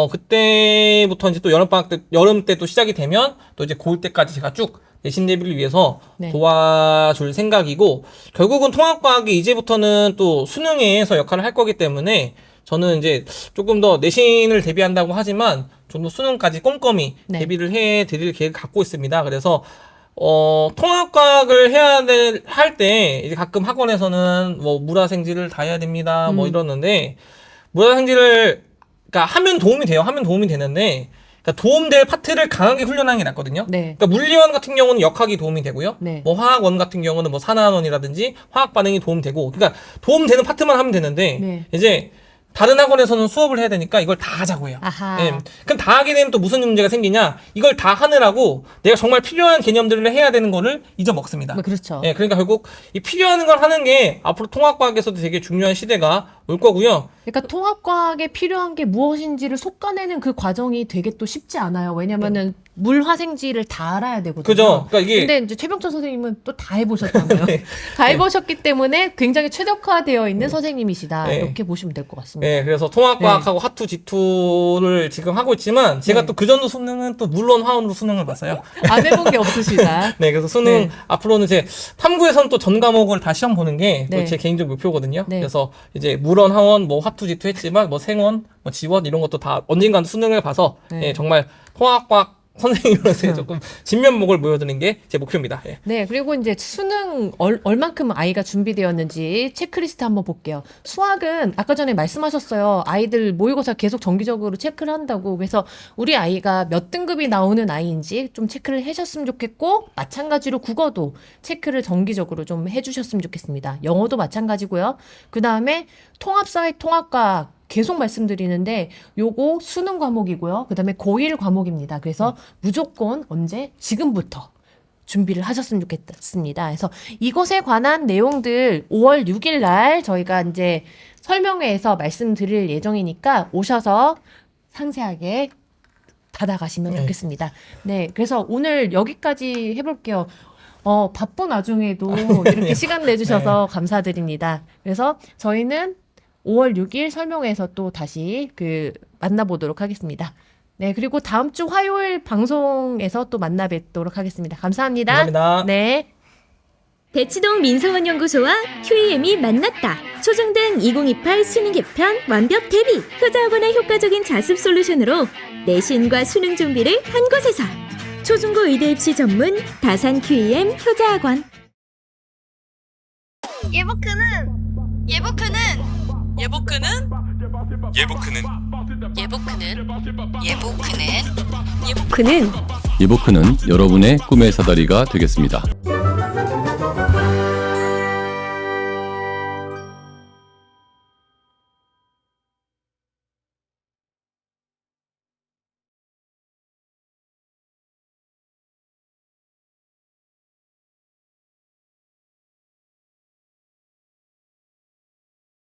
그때부터 이제 또 여름 때 또 시작이 되면 또 이제 고1 때까지 제가 쭉 내신 대비를 위해서 네. 도와줄 생각이고, 결국은 통합과학이 이제부터는 또 수능에서 역할을 할 거기 때문에 저는 이제 조금 더 내신을 대비한다고 하지만 좀 더 수능까지 꼼꼼히 네. 대비를 해 드릴 계획을 갖고 있습니다. 그래서 통합과학을 할 때 이제 가끔 학원에서는 뭐 물화생지를 다 해야 됩니다. 뭐 이러는데, 물화생지를 그러니까 하면 도움이 돼요. 하면 도움이 되는데, 그러니까 도움될 파트를 강하게 훈련하는 게 낫거든요. 네. 그러니까 물리원 같은 경우는 역학이 도움이 되고요. 네. 뭐 화학원 같은 경우는 뭐 산화원이라든지 화학 반응이 도움되고, 그러니까 도움되는 파트만 하면 되는데 네. 이제 다른 학원에서는 수업을 해야 되니까 이걸 다 하자고 해요. 아하. 예. 그럼 다 하게 되면 또 무슨 문제가 생기냐? 이걸 다 하느라고 내가 정말 필요한 개념들을 해야 되는 거를 잊어먹습니다. 뭐 그렇죠. 예, 그러니까 결국 이 필요한 걸 하는 게 앞으로 통합과학에서도 되게 중요한 시대가 올 거고요. 그러니까 통합과학에 필요한 게 무엇인지를 속아내는 그 과정이 되게 또 쉽지 않아요. 왜냐면은 물화생지를 다 알아야 되거든요. 그죠? 그러니까 이게 근데 이제 최병철 선생님은 또 다 해보셨잖아요. 네. 다 해보셨기 때문에 굉장히 최적화되어 있는 선생님이시다. 네. 이렇게 보시면 될 것 같습니다. 네, 그래서 통합과학하고 화투, 지투를 지금 하고 있지만 제가 네. 또 그전도 수능은 또 물론 화원으로 수능을 봤어요. 안 해본 게 없으시다. 네, 그래서 수능 네. 앞으로는 제 탐구에서는 또 전 과목을 다 시험 보는 게 또 네. 제 개인적 목표거든요. 네. 그래서 이제 물원, 하원, 뭐 화투, 지투 했지만 뭐 생원, 뭐 지원 이런 것도 다 언젠간 수능을 봐서 네. 예, 정말 통합과학 선생님으로서 조금 진면목을 보여드리는 게 제 목표입니다. 예. 네, 그리고 이제 수능 얼만큼 아이가 준비되었는지 체크리스트 한번 볼게요. 수학은 아까 전에 말씀하셨어요. 아이들 모의고사 계속 정기적으로 체크를 한다고. 그래서 우리 아이가 몇 등급이 나오는 아이인지 좀 체크를 해주셨으면 좋겠고, 마찬가지로 국어도 체크를 정기적으로 좀 해주셨으면 좋겠습니다. 영어도 마찬가지고요. 그 다음에 통합사회, 통합과학 계속 말씀드리는데 요거 수능 과목이고요. 그 다음에 고1 과목입니다. 그래서 무조건 언제? 지금부터 준비를 하셨으면 좋겠습니다. 그래서 이것에 관한 내용들 5월 6일 날 저희가 이제 설명회에서 말씀드릴 예정이니까 오셔서 상세하게 받아가시면 좋겠습니다. 네, 그래서 오늘 여기까지 해볼게요. 바쁜 와중에도 이렇게 시간 내주셔서 감사드립니다. 그래서 저희는 5월 6일 설명회에서 또 다시 만나보도록 하겠습니다. 네, 그리고 다음 주 화요일 방송에서 또 만나 뵙도록 하겠습니다. 감사합니다. 감사합니다. 네. 대치동 민서원연구소와 QEM이 만났다. 초중등 2028 수능 개편 완벽 대비. 효자학원의 효과적인 자습 솔루션으로 내신과 수능 준비를 한 곳에서. 초중고 의대 입시 전문 다산 QEM 효자학원. 예보크는 이보크는 여러분의 꿈의 사다리가 되겠습니다.